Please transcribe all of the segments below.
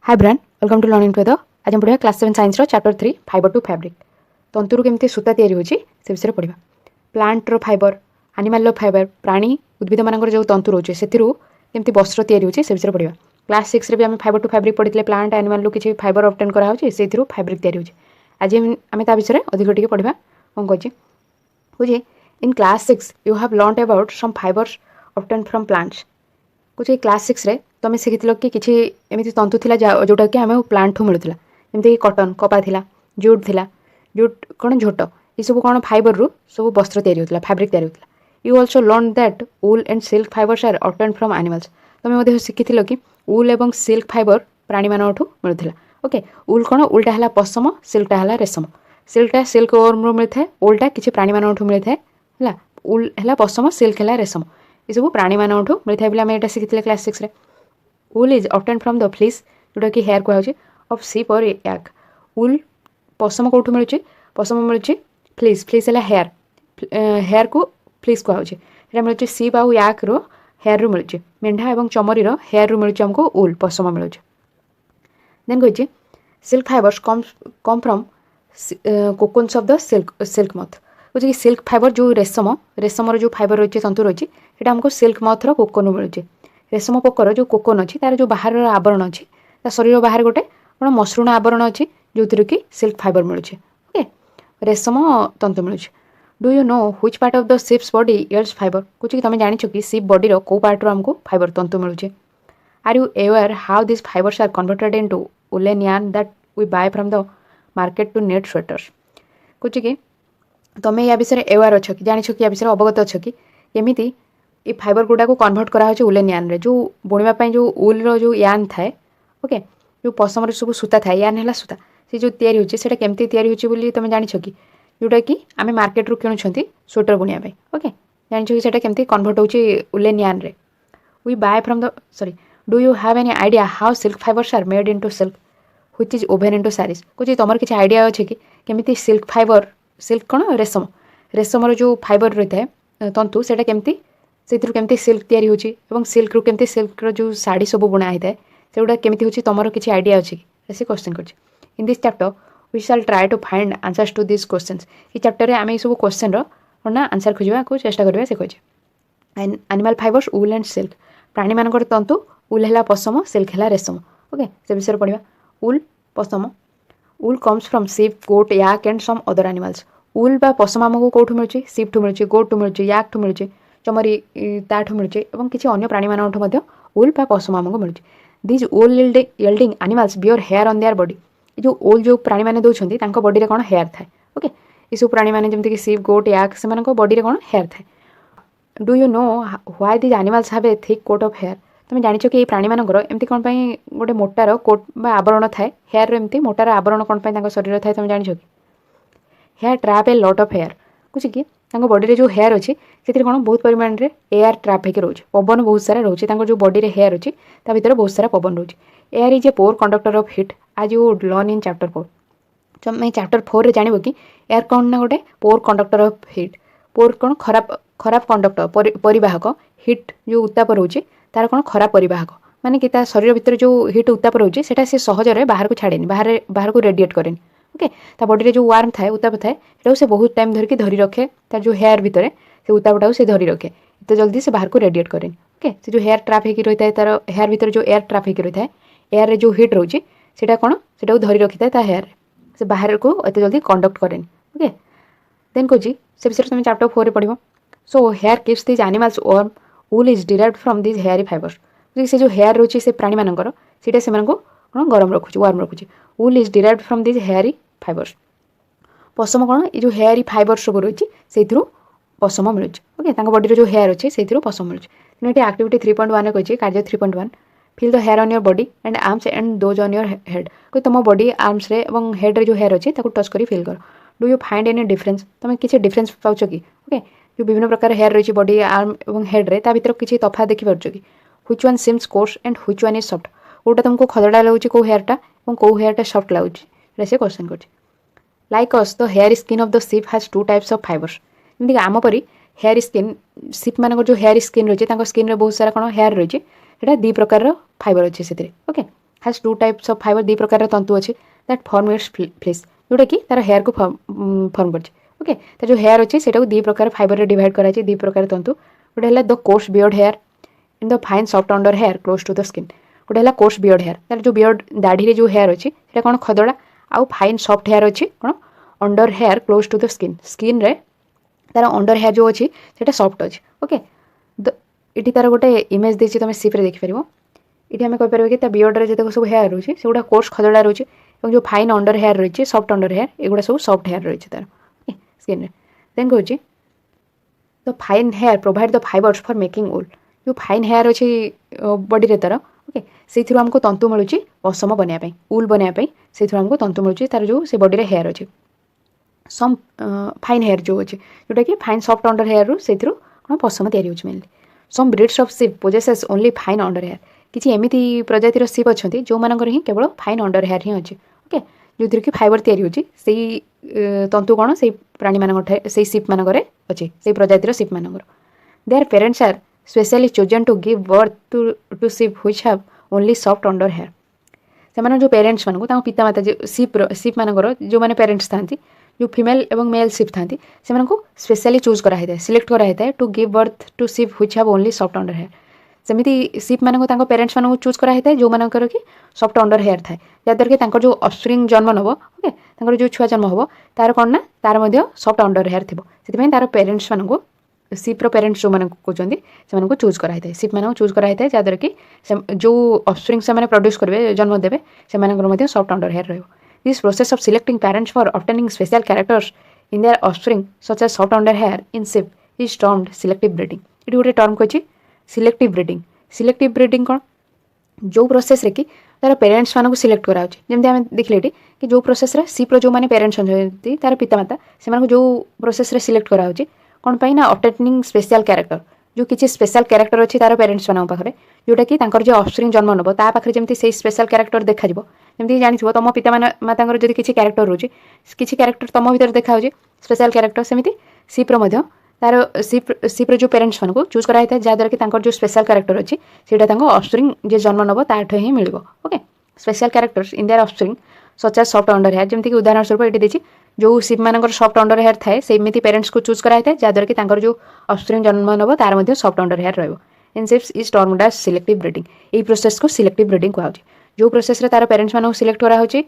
Hi brand welcome to learning together. आज हम पढ़ा class 7 science chapter 3 fibre to fabric. तंतुर केमती सूता तैयारी होची से विषय पढ़ा। प्लांट रो फाइबर, एनिमल रो फाइबर, प्राणी उद्भिद मानकर जो तंतु रोचे सेथिरु केमती वस्त्र तैयारी होची से विषय पढ़ा। क्लास 6 रे भी हम फाइबर टू फैब्रिक पढ़ितले। प्लांट एनिमल रो किछि फाइबर ऑब्टेन करा होची सेथिरु फैब्रिक तैयारी होची। आज हम ता विषय अधिक टिके पढ़ा। कोन कहछि बुझे in class 6 you have learned about some fibres obtain from plants. कुछ क्लास 6 रे तुम शिखिल कि किसी एमती तंतु थिला जोटा कि आम प्लांट मिलूला जमीक कटन कपा थिला, जूट थिला, जूट कौन झोट ये सब कौन फाइबर रु सब वस्त्र तैयारी होता फैब्रिक तैयारी होता। You also learn that wool and silk fibres are obtained from animals. तुम शिखिल कि वूल एवं सिल्क फाइबर प्राणी मानू मिलूला। ओके वूल कौन उल्टा है पशम, सिल्कटा है रेशम। सिल्कटा सिल्क वर्म मिलता है, उल्टा किसी प्राणी मानू मिलता है। वूल है पशम, सिल्क है रेशम। ये सब प्राणी मानू मिलता है आम यहाँ शिखी क्लास 6 रे। वूल is obtained from the fleece जोटा कि हेयर कहूँ ऑफ सीप और एग। वूल पशम कौटू मिलूँ, पशम मिलूँ फ्लीस, फ्लीस है हेयर, हेयर को फ्लीस कहूँ मिलूँ सीप आउ याक रो हेयर रु मिलूँ। मेढ़ा और चमरी हेयर रु मिलूँ आमको वूल पशम मिलूँ। देन कही silk fibres come from cocoons of the silk moth. कहे सिल्क फाइबर जो रेशम, रेशमर जो फाइबर रही तंतु रही है आमको सिल्क मथर कोकोन मिलूँ। रेशम पोकर जो कोकोन अच्छी तार जो बाहर आवरण अच्छी शरीर बाहर गोटे कौन मसृण आवरण अच्छी जो थी कि सिल्क फाइबर मिलूँ। ओके रेशम तंतु मिलूँ। Do you know which part of the sheep's body yields fibre. कुछ तुम जान कि शिप बॉडी कौ पार्ट आमको फाइबर तंतु मिलूँ। Are you aware how this fibres are converted into woollen yarn that we buy from the market to knit sweaters. कुछ कि तुम या विषय अवेयर अच्छ कि जान कि या विषय अवगत अच्छ कि केमिति ये फाइबर गुड़ा को कन्वर्ट करा वूलन यार्न रे जो बुणवाई जो वूल जो यार्न थाए। ओके जो पशम सब सूता थाए यार्न है सूता से जो तैयारी होची सेटा केमती तैयारी होची बोली तुम जानिछ कि जोटा कि आम मार्केट रू किणुछंती स्वेटर बुणिया ओके जानिछ कि सेटा केमती कन्वर्ट होची वूलन यार्न रे we buy from the sorry do you have any idea how silk fibres are made into silk which is woven into saris. कुछ तुम किसी आइडिया अच्छे कि केमती सिल्क फाइबर, सिल्क कौन रेशम, रेशमर जो फाइबर रही है तंतु सेटा केमती से केमती सिल्क तैयारी होची एवं सिल्क रू केमती सिल्क रो जो साड़ी सब बुना होता है सेगुड़ा केमती होची तुमर किसी आइडिया अच्छे कि से क्वेश्चन कर। In this chapter we shall try to find answers to this questions. ये चैप्टर आम ये सब क्वेश्चन रो आंसर खोजा को चेष्टा करवा से कहे। Animal fibres wool and silk प्राणी मानकर तंतु वूल है पशम, सिल्क है रेशम। ओके से विषय पढ़ा। वूल पशम, वूल comes from sheep, goat, yak and some other animals. Wool बा पशम आमको कौटू मिलूँ, सीप ठू मिलूँ, गोट टू मिलूँ, याक ठू मिलूँ, चमरी ताठू मिलूँ और किसी अन्य प्राणी मानू वूल बा पशम आमको मिलूँ। These wool yielding animals bear hair on their body. जो वूल जो प्राणी मैंने दौरान तांको बॉडी रे कौन हेयर थाए। ओके ये सब प्राणी मैंने जमीक सीप, गोट, याक से बॉडी रे कौन हेयर थाए। Do you know why these animals have a thick coat of hair. तुम जानिछ कि प्राणी मानकर एमती कौन गोटे मोटार कोट बा आवरण थाए हेयर एमती मोटार आवरण कौन शरीर थाए तुम जानिछ कि hair trap a lot of hair. कुछ कि बॉडी रे जो हेयर अच्छी से कौन बहुत परिमाण में एयर ट्रैप होकर रोचे, पवन बहुत सारा रोचे जो बॉडी रे हेयर अच्छी ता भीतर बहुत सारा पवन रोचे। Air is a poor conductor of heat as you learn in chapter 4। तुम चैप्टर 4 रे जानिबो कि एयर कौन ना गोटे पोर कंडक्टर ऑफ हिट। पोर कौन खराब खराब कंडक्टर परिवाहक, हिट जो उत्ताप रोचे तार कौन खराब परिवाहक माने कि शरीर भितर जो हिट उत्ताप रोचे सेटा से सहजरे बाहर को छाड़ेनी, बाहर को रेडिएट करेनी। ओके ता बॉडी रे जो वार्म थाए उत्ताप थाए से बहुत टाइम धरिकी धरी रखे तार जो हेयर भितर से उत्तापटा से धरी रखे इतने जल्दी से बाहर को रेडिएट करेनी। ओके से जो हेयर ट्रैप होकर रही है तार हेयर भितर जो एयर ट्रैप होकर रही है एयर रे जो हिट रोचे सेटा कौन से धरी रखी था हेयर से बाहर को एत जल्दी कंडक्ट करेनी। ओके देन कौच से विषय तुम चैप्टर 4 पढ़ो। So here keeps these animals warm, wool is derived from these hairy fibres. से जो हेयर रोचे से प्राणी मानकर सीटा से कौन गरम रखुचे, वार्म रखुचे। Wool is derived from these hairy fibres. पशम कौन ये जो हेयरी फाइबर सब रही से पशम मिलूँ। ओके बॉडी जो हेयर अच्छे से पशम मिलूँ। ये एक्टिविटी 3.1 कही कार्य 3.1 feel the hair on your body and arms and those on your head. कोई तुम बॉडी आर्म्स रे और हेड रे जो हेयर अच्छे टच कर फील कर। Do you find any difference तुम किसी डिफरेंस पाच कि। ओके जो विभिन्न प्रकार हेयर रही बॉडी आर्म और हेड रे भर किसी तफा देखिपार कि which one seems coarse and which one is soft. कोटा तुमको खदड़ा लगुच कौ हेयरटा और कौ हेयरटा सॉफ्ट लगुच से क्वेश्चन कर। Like us the hair skin of the sheep has 2 types of fibres. जमीक आम परी हेयर स्किन शिप मान जो हेयर स्किन रही है स्किन रे बहुत सारा कौन हेयर रही है 2 प्रकार फाइबर अच्छे से। Okay has two types of fiber दी प्रकार तंतु अच्छे that form its fleece जोटा कि तार हेयर को फॉर्म कर ओके तार जो हेयर अच्छे से दी प्रकार फाइबर डिवाइड कराई दी प्रकार तंतु गोटे है the coarse beard hair in the fine soft under hair close to the skin गोटे है कोर्स बियर्ड हेयर तार जो बियर्ड दाढ़ी जो हेयर अच्छी से कौन खदड़ा आउ फाइन सॉफ्ट हेयर अच्छी कौन under hair close to the skin रे तार अंडर हेयर जो अच्छी से सॉफ्ट अच्छी ओके ये तार गोटे इमेज देती तुम सिप्रे देखिपर ये आम कहीपर कि बियर्ड जितक सब हेयर रोचे से गुड़ा कोर्स खदड़ा रोचे और जो फाइन अंडर हेयर रही सॉफ्ट अंडर हेयर एगुड़ा सब सॉफ्ट हेयर रही तार स्किन देन कौन the fine hair provide the fibres for making wool जो फाइन हेयर अच्छी बॉडी रे तार ओके से आमको तंतु मिलूँ पशम बनाया वूल बनाया से आमको तंतु मिलूँ तार जो से बॉडी रे हेयर अच्छी सम फाइन हेयर जो अच्छे जोटा कि फाइन सॉफ्ट अंडर हेयर रू से कौन पशम तैयारी होची mainly some breeds of sheep possesses only fine under hair किसी एमती प्रजातिर शिप अच्छा जो मानकर ही केवल फाइन अंडर हेयर ही अच्छे ओके जो कि फाइबर तैयारी होची से तंतु कौन से प्राणी मान से शिप मानक अच्छे से प्रजातिर शिप मानकर their parents are specially chosen to give birth to sheep which have only soft under hair से जो पेरेंट्स मानक पितामाता शिप मानकर जो मैंने पेरेंट्स था जो फीमेल एवं मेल शिप था से स्पेशली चूज कराई सिलेक्ट कराई to give birth to sheep which have only soft under hair सेमती शिप मानक पेरेंट्स मानक चूज कराई जो मानकर कि सॉफ्ट अंडर हेयर थाए जहाँद्वारा कि तांकर जो ऑफस्प्रिंग जन्म नब ओके जो छुआ जन्म हम तार कौन ना तार सॉफ्ट अंडर हेयर थी से तार पेरेंट्स मानक शिप्र पेरेंट्स जो मैंने कहते से चूज कराई शिप मान चूज कराई जहाँद्वारा कि जो ऑफस्प्रिंग से प्रोड्यूस करेंगे जन्म देवे से सॉफ्ट अंडर हेयर रही this process of selecting parents for obtaining special characters in their offspring such as soft under hair in sheep is termed selective breeding ये गोटे टर्म कही सिलेक्टिव ब्रीडिंग कौन जो प्रोसेस रे कि तार पेरेंट्स मानक सिलेक्ट कराऊँ जमी आम देखले कि जो प्रोसेस रे शिप्र जो मैंने पेरेंट्स अच्छे तार पितामाता से जो प्रोसेस रे सिलेक्ट कराऊँ कौन पाई ना ऑब्टेनिंग स्पेशल कैरेक्टर जो किसी स्पेशल कैरेक्टर अच्छी तार पेरेंट्स मान पाखे जोटा कि जो ऑफस्प्रिंग जन्म नब ता पाखे जमी से स्पेशल कैरेक्टर देखा जमी जानी तुम पिता माता जब किसी कैरेक्टर रोचे किसी कैरेक्टर तुम भर देखा स्पेशल कैरेक्टर सेमती शिप्र तार शिप्र जो पेरेंट्स मानक चूज कराई जहाँद्वारा कि जो स्पेशल कैरेक्टर अच्छी से ऑफस्प्रिंग जे जन्म नब ताठ ही मिल okay special characters in their offspring such as soft under hair जमीक उदाहरण स्वरूप ये देखिए जो शिप मानकर सॉफ्ट अंडर हेयर थाए सेमती पेरेंट्स को चूज कराई जहाँद्वारा कि जो ऑफस्प्रिंग जन्म नब तार सॉफ्ट अंडर हेयर रही in sheeps is termed as selective breeding ये प्रोसेस को सिलेक्टिव ब्रीडिंग कहुए जो प्रोसेस रे तार पेरेंट्स मानक सिलेक्ट कराई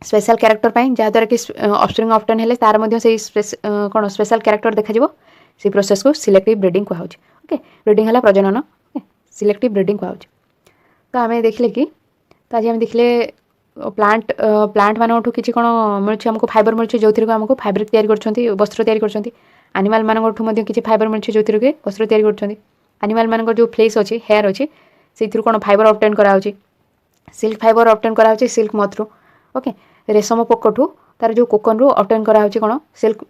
स्पेशल कैरेक्टर जहाँद्वारा कि ऑफस्प्रिंग ऑब्टेन हेले तार कौन स्पेशल कैरेक्टर देखा से प्रोसेस को सिलेक्टिव ब्रीडिंग कहुए ओके ब्रीडिंग है प्रजनन ओके सिलेक्टिव ब्रीडिंग कहुए तो आम देखले कि तो आज आम देखले प्लांट मानू किसी कौन मिलूँ आमको फाइबर मिलूँ जो थी आमको फैब्रिक तैयारी कर वस्त्र तैयारी कर एनिमल मानक किसी फाइबर मिलूँ जो थी वस्त्र तैयारी कर एनिमल मानक जो फ्लेस अच्छी हेयर अच्छी से कौन फाइबर ऑब्टेन कराऊँ सिल्क फाइबर ऑब्टेन कराऊँ सिल्क मथ रू ओके रेशम पोकठू तार जो कोकन रू ऑब्टेन कराऊँ कौन सिल्क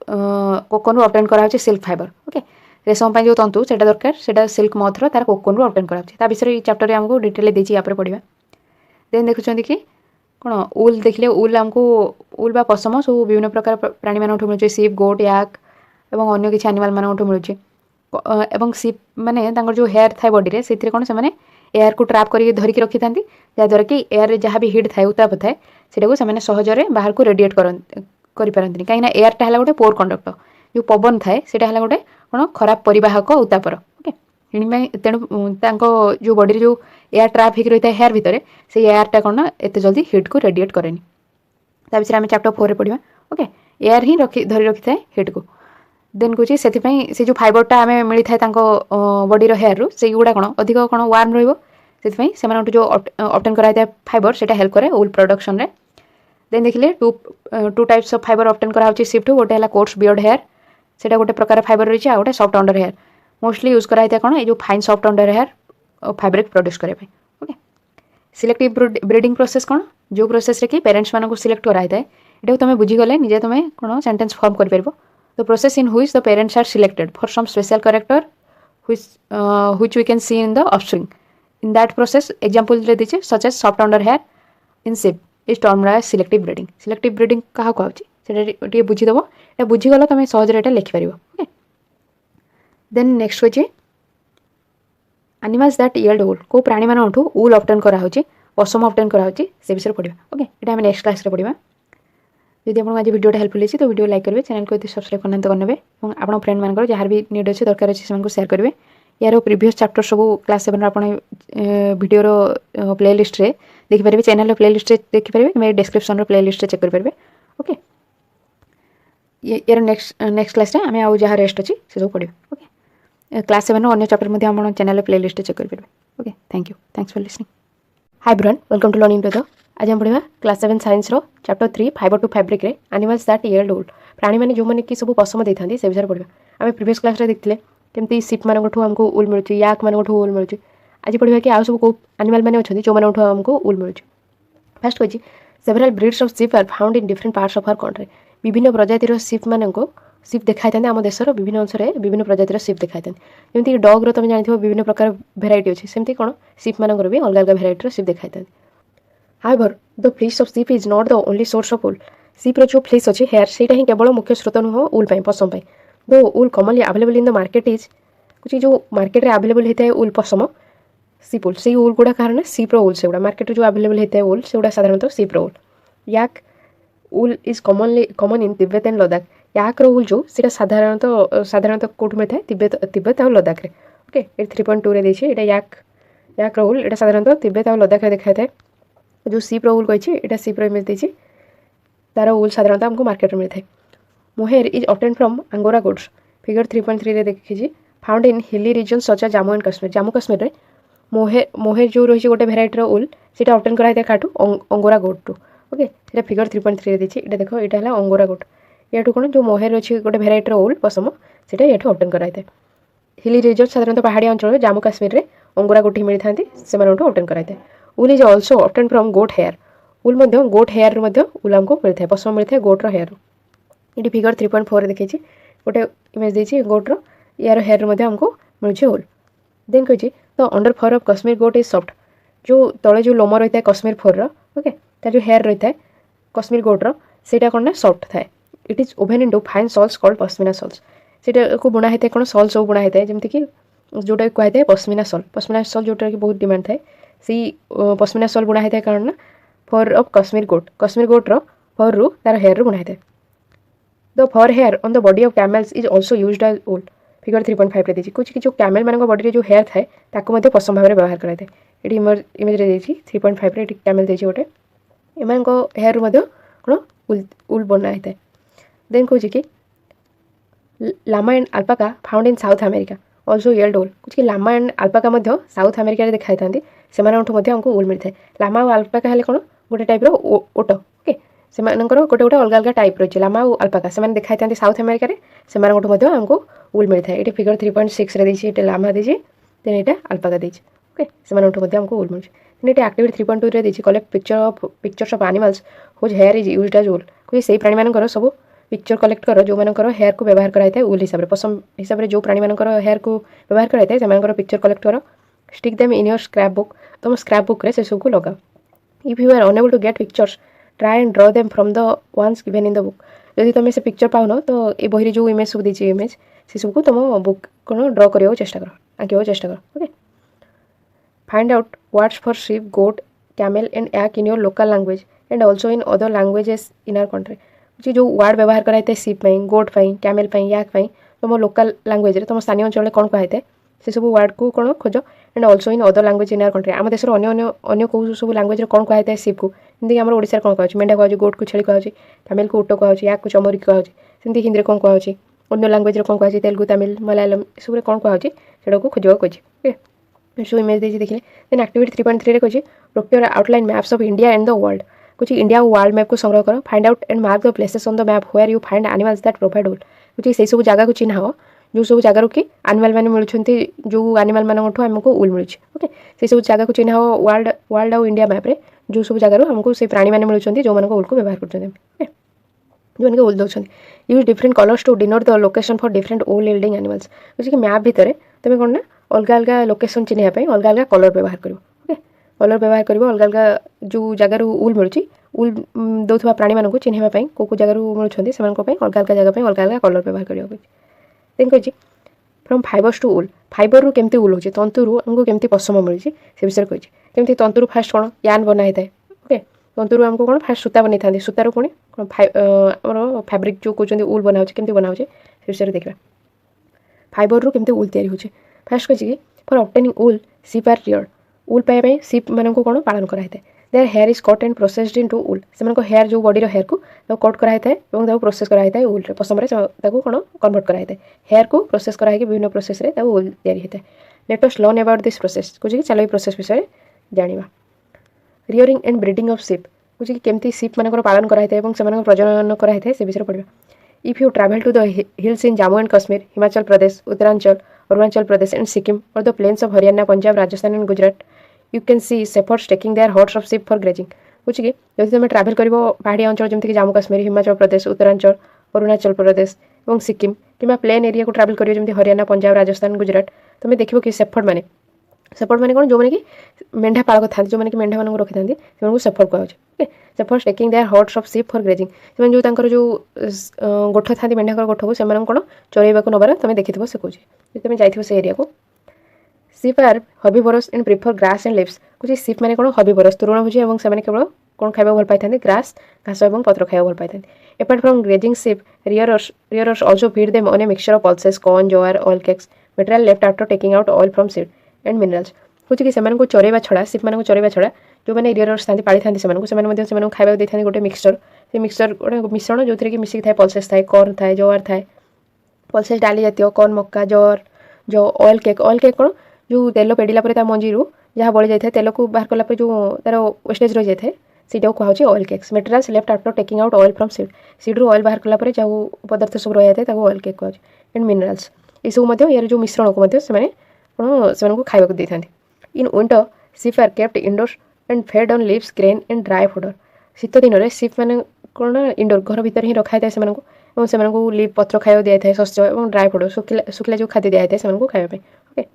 कोकन रू ऑब्टेन कराऊँ सिल्क फाइबर ओके रेशम जो तंतु से दरकार से सिल्क मथर तार कोकन रू ऑब्टेन कराऊँ विषय चैप्टर आमको डिटेल देती यहाँ पढ़ा देन देखुं कि कौन उल देखले उल आमको उल बा पशम सब विभिन्न प्रकार प्राणी मानक मिलूँ सीप गोट याक और अन्य किसी एनिमल मानक मिलूँ एवं सीप माने जो हेयर थाए बॉडी से कौन से एयर को ट्रैप करके धरिकी रखी था जहाँद्वारा कि एयर जहाँ भी हिट थाए उताप थाए से सहजरे बाहर को रेडिएट करपारती कहीं एयरटा है गोटे पोर कंडक्टर जो पवन थाए से गोटे कौन खराब परिवाहक उतापर ओके तेणु जो बॉडी जो एयर ट्रैप हो रही है हेयर भितर से एयरटा कौन ना एत जल्दी हिट को रेडिएट कैनि विषय आम चैप्टर 4 पढ़ा ओके एयर ही धरी रखी था हिट को देन कहे से जो फाइबरटा आम मिलता है बॉडी हेयर रू से गुड़ा कौन अधिक कौन वार्म रही जो ऑब्टेन कराई फाइबर से हेल्प करे वूल प्रोडक्शन रे देन देखिए two types of fibre obtain कराऊँ शिफ्ट गोटे है कोर्स बियर्ड हेयर से गोटे प्रकार फाइबर रही है गोटे soft under hair mostly use कराई कौन ये जो fine soft under hair fabric produce करने ओके सिलेक्टिव ब्रीडिंग प्रोसेस कौन जो प्रोसेस रे कि पेरेंट्स मानक सिलेक्ट कराई ये तुम बुझीगले निजे तुम कौन सेंटेंस फॉर्म कर the process in which the parents are selected for some special character which we can see in the offspring in that process example दे दीजिए such as soft under hair in sheep is termed as selective breeding क्या कहूँ बुझीदेव ये बुझीगल तुम सहजरे ये लिखिपर ओके देन नेक्स्ट हो एनिमल्स दैट यील्ड वूल को प्राणी मानू वूल ऑब्टेन कराऊँ पशम ऑब्टेन कराउची से विषय पढ़ा ओके ये आम नेक्स्ट क्लास पढ़ा जदि आपको आज वीडियो हेल्पफुल होती तो वीडियो लाइक करेंगे चैनल को सब्सक्राइब करना करने और आप फ्रेंड मान जहाँ भी नीड अच्छे दरकार अच्छे से सेयार करेंगे यार प्रीवियस चैप्टर सब क्लास 7 आप वीडियोर प्ले लिस्ट रे देखिपारे चैनल प्ले लिस्ट देखिपारे मेरे डिस्क्रिप्शन प्ले लिस्ट चेक करेंगे ओके यार नेक्स्ट क्लास आम आउ जहाँ रेस्ट अच्छी से सब पढ़ा ओके क्लास 7 अन्य चैप्टर आप चैनल प्ले लिस्ट चेक करेंगे okay thank you thanks for listening hi everyone welcome to learning to the आज हम पढ़ा क्लास 7 साइंस रो चैप्टर 3 फाइबर टू फैब्रिक रे एनिमल्स दैट यील्ड वूल प्राणी मैंने जो मैंने कि सब पशम देते से विषय पढ़ा आम प्रीवियस क्लास देखते केमती सिप मानू आमको उल मिलूँ याक मानू उल मिलूँ आज पढ़ा कि आउ सब कौ एनिमल मैंने अच्छा जो मानू आमको उल मिलूँ फास्ट कही several breeds of sheep are found in different parts of our country विभिन्न प्रजातिर सिप मानक सिप देखाई था आम देशर विभिन्न अंश में विभिन्न प्रजातिर सिप देखाई था जमीक डग्र तुम जानी विभिन्न प्रकार भेराइटी अच्छी सेमती कौन सिप मानकर भी अलग अलग भेराइटर सिप देखाई था however the fleece of sheep is not the only source of wool सिप्र जो फ्लीस अच्छी हेयर से ही केवल मुख्य स्रोत नुह वूल पशम दो wool commonly available in the market is कुछ जो मार्केट में अवेलेबल होता है वूल पशम सिप वूल से वूल गुड़ा कारण सिप्र वूल से मार्केट जो अवेलेबल होता है वूल से साधारणतः सिप्र wool yak wool is common in Tibet and Ladakh याक्र वूल जो साधारणतः कौट मिलता है तिब्बत और लद्दाख रे ओके ये 3.2 देखिए यहाँ याक्र वूल ये साधारणतः तिब्बत और लद्दाख देखा था जो सिप्र वूल कही यहाँ सिप्र इमेज देती तार वूल साधारणतः हमको मार्केट में मिलता है mohair is obtain from Angora goats figure 3.3 देखिए found in hilly region such as Jammu and Kashmir Jammu Kashmir में मोहेर जो रही गोटे भेराइटर वूल से ऑब्टेन कराई काठू अंगोरा गोड टू ओके से फिगर 3.3 देखिए ये देख यहाँ है अंगोरा गोड या कौन जो मोहेर अच्छी गोटे भेराइटर वूल पशम से ऑब्टेन कराई हिली रिजन साधारणतः पहाड़ी अंचल जम्मू कश्मीर में अंगोरा गोट ही मिलता से ऑब्टेन कराई wool is also obtain from goat hair wool goat hair wool आमको मिलता है पशम मिलता है गोट्र हेयर ये फिगर 3.4 देखिए गोटे इमेज देती गोट्र यार हेयर आमको मिलूँ वूल देन कही the under fur of Kashmir goat is soft जो तले जो लोम रही है कश्मीर फोर ओके तार जो हेयर रही है कश्मीर गोट्र से कौन ना सॉफ्ट थाए it is woven into fine shawls called pashmina shawls से बुना होता है कौन सॉल सब बुना होता है जमीक कि जोटा कहते हैं पश्मीना सॉल जोटा कि बहुत डिमांड थाए से पश्मीना सॉल बुना होता है कारण ना फर ऑफ कश्मीर गोट्र फर रू तार हेयर बुना होता है the fur hair on the body of camels is also used as wool figure 3.5 देखिए कुछ कि जो कैमल मान बॉडी जो हेयर थाए ताको पशम भाव में व्यवहार कराए ये इमेज देखिए 3.5 ये कैमल देखिए गोटे एम हेयर कौन उल बना होता है देन कौन कि llama and alpaca found in South America also yield wool कुछ कि llama and alpaca South America देखाई था से आमको वूल मिलता है लामा और अल्पाका है कौन गोटे टाइप ओट ओके से गोटे गोटे अलग अलग टाइप रही है लामा और अल्पाका से देखाई था साउथ अमेरिका से आमको वूल मिलता है ये फिगर 3.6 देखिए लामा देखिए देन यहाँ अल्पाका देखिए ओके से आमको वूल मिलूँ ये एक्टिविटी 3.2 देखिए collect pictures of animals whose hair is used as wool कोई से प्राणी मान सब पिक्चर कलेक्ट कर जो मानकर हेयर को व्यवहार कराई है वूल हिसाब से पशम हिसाब से जो प्राणी मानकर हेयर को व्यवहार कराई है से पिक्चर कलेक्ट कर stick them in your scrapbook तुम स्क्रैप बुक से सब को लगाओ if you are unable to get pictures try and draw them from the ones given in the book जदि तुम से पिक्चर पाउन तो ये बही जो इमेज सब दी इमेज से सबको तुम बुक कौन ड्र करने चेष्टा कर आंकवा चेष्टा कर okay find out words for sheep goat camel and yak in your local language and also in other languages in our country जो वर्ड व्यवहार कराई शिप गोट कैमल याक तुम लोकल लैंग्वेज तुम स्थानीय अंचल कौन कहते से सब वर्ड को कौन खोज and also in other language in our country आम देश अन्य कौ सब लैंग्वेज कौन कहते शिप को जमीक आम ओडिशा कौन कहे मेढा कहे गोट को छेली कहे कैमल को ऊट कहे याक को चमरी कहे सेमती हिंदी कौन कहे अन्य लैंग्वेज कौन कहे तेलुगु तमिल मलयालम सब कौन कहे से खोजा कहे सो इमेज देखिए देन एक्टिविटी 3.3 कही procure outline maps of India and the world कुछ इंडिया और वर्ल्ड मैप को संग्रह कर find out and mark the places on the map where you find animals that provide wool कुछ से सब जगह को चिन्ह जो सब जगह कि एनिमल मैंने मिलूँ जो एनिमल मानू आमको वूल मिलूँ ओके से सब जगह को चिन्ह वर्ल्ड और इंडिया मैप रे जो सब जगह आमको से प्राणी मैंने मिलूँ जो वूल को व्यवहार कर जो मैंने वूल दौरान use different colours to denote the location for different wool yielding animals कुछ कि मैप भितर तुम कौन ना अलग अलग लोकेशन चिन्ह अलग अलग कलर व्यवहार कर ओके कलर व्यवहार कर अलग अलग जो जगार वूल मिलूँ वूल दौरा प्राणी मानक चिन्हवाई कौ जगार मिलूँ से अलग अलग जगह अलग अलग कलर व्यवहार करके देन कही from fibres to wool fibre केमती उल होचे तंतुरु हमको केमती पशम मिलुची से विषय कहिछि केमती तंतुरु फास्ट कोन यान बना हेताय ओके तंतुरु हमको कोन फास्ट सूता बनै थांदी सूतारु पुणी हमर फैब्रिक जो कहउछन्ती उल बना होचे केमती बना होचे से विषय देखबा फाइबर केमती उल तैयारी होचे फास्ट कहिछि कि for obtaining wool sheep are reared wool पाए शिप मानक कोन पालन करा हेताय their hair is cut and processed into wool से हेयर जो बॉडी हेयर को कट करा हेताय एवं ताको प्रोसेस करा हेताय उल रे पसम रे ताको कोन कन्वर्ट करा हेताय हेयर को प्रोसेस करा हेकि विभिन्न प्रोसेस रे ताको उल तैयारी हेताय let us learn about this process कुछ कि चलो ए प्रोसेस विषय जानिबा rearing and breeding of sheep कुछ कि केमती शिप मानकर पालन करा हेताय एवं से प्रजनन करा हेताय से विषय पढिबा if you travel to the hills in Jammu and Kashmir Himachal Pradesh Uttaranchal Arunachal Pradesh and Sikkim or the plains of Haryana Punjab Rajasthan and Gujarat you can see shepherds taking their herds of sheep for grazing कुछ कि जब तुम ट्रैवल कर पहाड़िया अंचल जमीक जम्मू काश्मीर हिमाचल प्रदेश उत्तरांचल अरुणाचल प्रदेश और सिक्किम कि प्लेन एरिया को ट्रैवल कर जमी हरियाणा पंजाब राजस्थान गुजरात तुम देखो कि शेफर्ड मैंने कौन जो मैंने मेढ़ा पालक था जो मैंने मेढ़ा मान रखी था शेफर्ड कहुचे okay shepherd taking their herds of sheep for grazing से जो गोठ था मेढ़ा गोठ को से कौन चरैवा नबार तुम देखी से कौन तुम जाइए से एरिया को sheep are herbivorous and prefer grass and leaves कुछ शिप मैंने कौन हर्बिवोरस तृणभोजी और से केवल कौन खाଇବା भल पाई ग्रास घास और पत्र खाଇବା भल पाई apart from grazing sheep rearers also feed them on a mixture of pulses corn jowar oil cakes material left after taking out oil from seed and minerals कुछ कि से चरैवा छड़ा शिप मान चरैवा छड़ा जो मैंने रियरर्स था पाली था से खाଇବା देते गोटे मिक्सचर से मिक्सचर गोटे मिश्रण जो कि मिसिक थाए पल्सेस थाए कॉर्न थाए ज्वार थाए पल्सेस डाली जातीय कॉर्न मक्का ज्वार जो ऑयल केक कौन जो तेल पेड़ा पर मंजी जहाँ बड़ी जाए तेल को बाहर कला जो तार वेस्टेज रही जाए सीटा कहुचे oil cakes materials left after taking out oil from seed oil बाहर कला जो पदार्थ सब रही जाए ऑयल केक कहुचे एंड मिनरल्स ये सब यार जो मिश्रण को कौन खावा दे था in winter sheep are kept indoors and fed on leaves grain and dry fodder शीत दिन में शिप मैंने कौन इंडोर घर भितर ही रखा था से लीव पत्र खावा दिया था शस्य और ड्राई फुडर शुखला जो खाद्य दिया था खावाई okay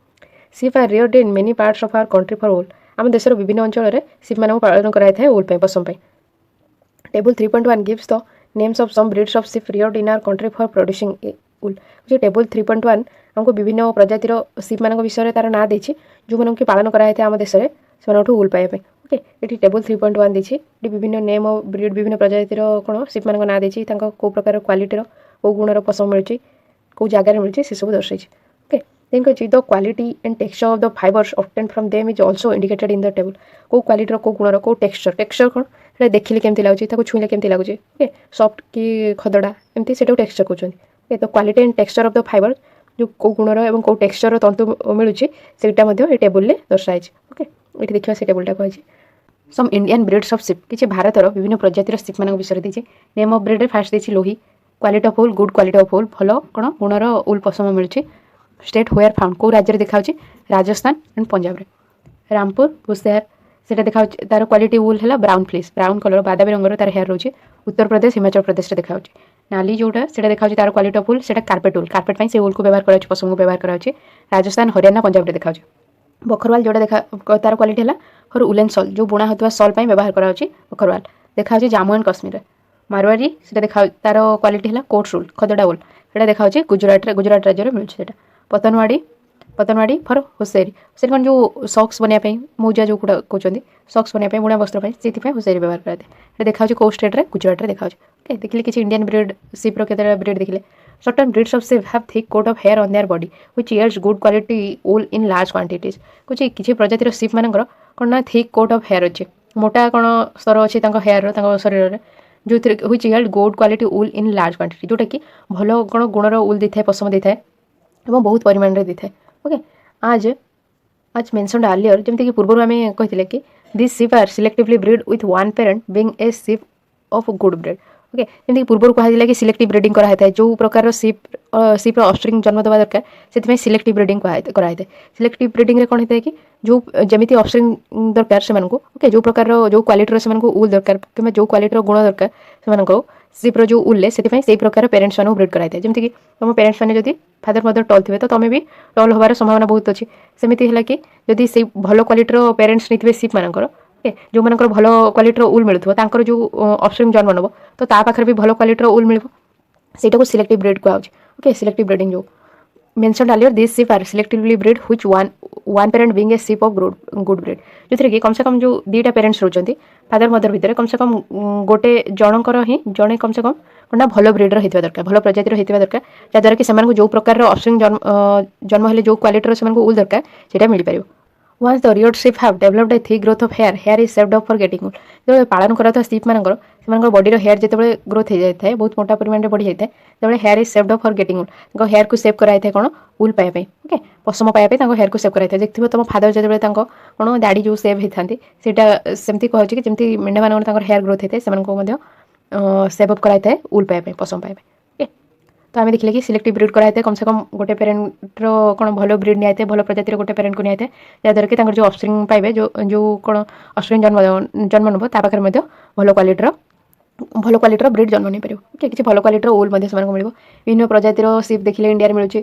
sheep are reared in many parts of our country for wool आम देशर विभिन्न अंचल में शिप मान पालन कराई उल पसम table 3.1 gives the names of some breeds of sheep reared in our country for producing wool table 3.1 हमको विभिन्न प्रजातिर शिप मान विषय तार ना देछि जो मन की पालन कराई आम देश में से उल पाइबा ओके ये टेबल 3.1 देछि विभिन्न नेम ऑफ ब्रीड विभिन्न प्रजातिर कौन शिप मान ना देछि कौ प्रकार क्वालिटीर कौ गुणर पसम मिलूँ कौ जगार मिलूँ से सब दर्शाई okay then the quality and texture of the fibers obtained from them is also indicated in the table को क्वालिटी को गुणर को टेक्सचर कौन से देखिले केमती लगुच छुईले केमती लगुच ओके सॉफ्ट कि खदड़ा एमती से टेक्सचर कहते ओके तो quality and texture of the fibre जो कौ गुणर और कौ टेक्सचर तंतु मिलूँ से टेबुल में दर्शाई ओके ये देखा से टेबुलटा कही some Indian breeds of sheep किसी भारतर विभिन्न प्रजातिर शिप मान विषय देती नेम ऑफ ब्रीड फास्ट देती लोही quality of wool good quality of wool भल कौन गुणर उल पसम मिलूँ स्टेट वेयर फाउंड कौ राज्य देखा राजस्थान एंड पंजाब रे रामपुर भूसेहर से देखा तार क्वालिटी उल है ब्राउन फ्लीस ब्राउन कलर बादामी रंगर तार हेयर रोचे उत्तर प्रदेश हिमाचल प्रदेश देखा नाली जोटा से देखा तार क्वालिटी ऑफ उल से कार्पेट से उल को व्यवहार कराई पसम को व्यवहार कराई राजस्थान हरियाणा पंजाब रे देखा बखरवाल जोटा देखा तार क्वालिटी है फॉर उलेन सॉल जो बुणा होता सॉल व्यवहार कराई बखरवाल देखा जम्मू एंड कश्मीर मारवाड़ी से देखा तार क्वालिटी है कोट उल खदड़ा उल से देखा गुजरात राज्य में मिलूँ पतनवाड़ी फॉर हुसेरी कौन जो सॉक्स बनवाई मौजा जो कहते सॉक्स बनवाई बुणा वस्त्र से हुसेरी व्यवहार करते देखा कौ स्टेट रे गुजरात देखा ओके देखिए किसी इंडियन ब्रीड शिप्र के ब्रीड देखिए certain breeds of sheep have thick coat of hair on their body which yields good quality wool in large quantities कुछ किसी प्रजातिर शिप मानकर कौन ना थिक कोट ऑफ हेयर अच्छे मोटा कौन स्तर अच्छे हेयर शरीर में जो which yield good quality wool in large quantity जोटा कि भल कौन गुणर वूल देता है पसम देता है और बहुत परिमाण में देता है ओके आज मेंशन्ड अर्लियर जमती कि पूर्व आम कहते कि this sheep are selectively breed with one parent being a sheep of good breed okay जमी पूर्व कहला कि सिलेक्टिव ब्रीडिंग कराई था जो प्रकार शिप्र ऑफस्प्रिंग जन्म देवा दरकार से सिलेक्टिव ब्रीडिंग कराई था सिलेक्टिव ब्रीडिंग रे कौन होता है कि जो जमी ऑफस्प्रिंग दरकार से ओके जो प्रकार जो क्वालिटीर से उल दरकार कि जो क्वालिटीर गुण दरकार से शिप्र जो उल्ले से प्रकार पेरेंट्स मानक ब्रीड कराई था जमीक तुम पेरेंट्स मैंने जब फादर मदर टल थे तो तुम भी टल होबार संभावना बहुत अच्छी सेमती है कि जदि से भल क्वालिटीर पेरेंट्स नहीं शिप मानकर जो मानकर भल क्वालिटीर उल मिलूँ जो ऑफस्प्रिंग जन्म नब तो पाखे भी भल क्वालिटीर उल मिल से सिलेक्टिव ब्रीड कहुचे ओके सिलेक्टिव ब्रीडिंग जो mentioned earlier, these sheep are selectively bred, which one parent being a sheep of good breed. जो कि कम से कम जो दीटा पेरेंट्स रोचंती फादर मदर भितर कम से कम गोटे जनकर ही जड़े कम से कम कोना भल ब्रिडर होइतिबा दरकार, भल प्रजातिर होइतिबा दरकार, जद्वारा कि सेमानकु जो प्रकार ऑफस्प्रिंग जन्म हेले जो क्वालिटीर सेमानकु उल दरकार सेटा मिल पारिबो. Once the reared sheep have developed a thick growth of hair is saved up for getting wool. जो पालन करता sheep मानकर सेमानकर बॉडी रो हेयर जेतेबेले ग्रोथ हो जाय थाए बहुत मोटा परिमाण रे बढ़ी जाय थाए तेबेले hair is saved up for getting wool. तांको हेयर को सेव कराय थाए कोन वूल पाया पे. ओके पशम पाया पे तांको हेयर को सेव कराय थाए. देखथिबो तम फादर जेतेबेले तांको कोन दाढ़ी जो सेव हेथांती सेटा सेमति कहै छै कि जेमति मेंढा मानकर तांकर हेयर ग्रोथ हेते सेमानको मध्य सेव अप कराय थाए वूल पाया पे पशम पाया पे. तो आम देखिले कि सिलेक्टिव ब्रिड कराए कम से कम गोटे पेरेन्टर कौन भल ब्रिड निआते भल प्रजातिर गोटे पेरेन्ट को निआते जहाँद्वारा कि जो ऑफस्प्रिंग पाइबे जो कौन ऑफस्प्रिंग जन्म नब ता पाखे भल क्वालिटर ब्रिड जन्म नहीं पार. ओके किसी भल क्वालिटर वूल मिल विभिन्न प्रजातिर सीप देखिले इंडिया मिलूँ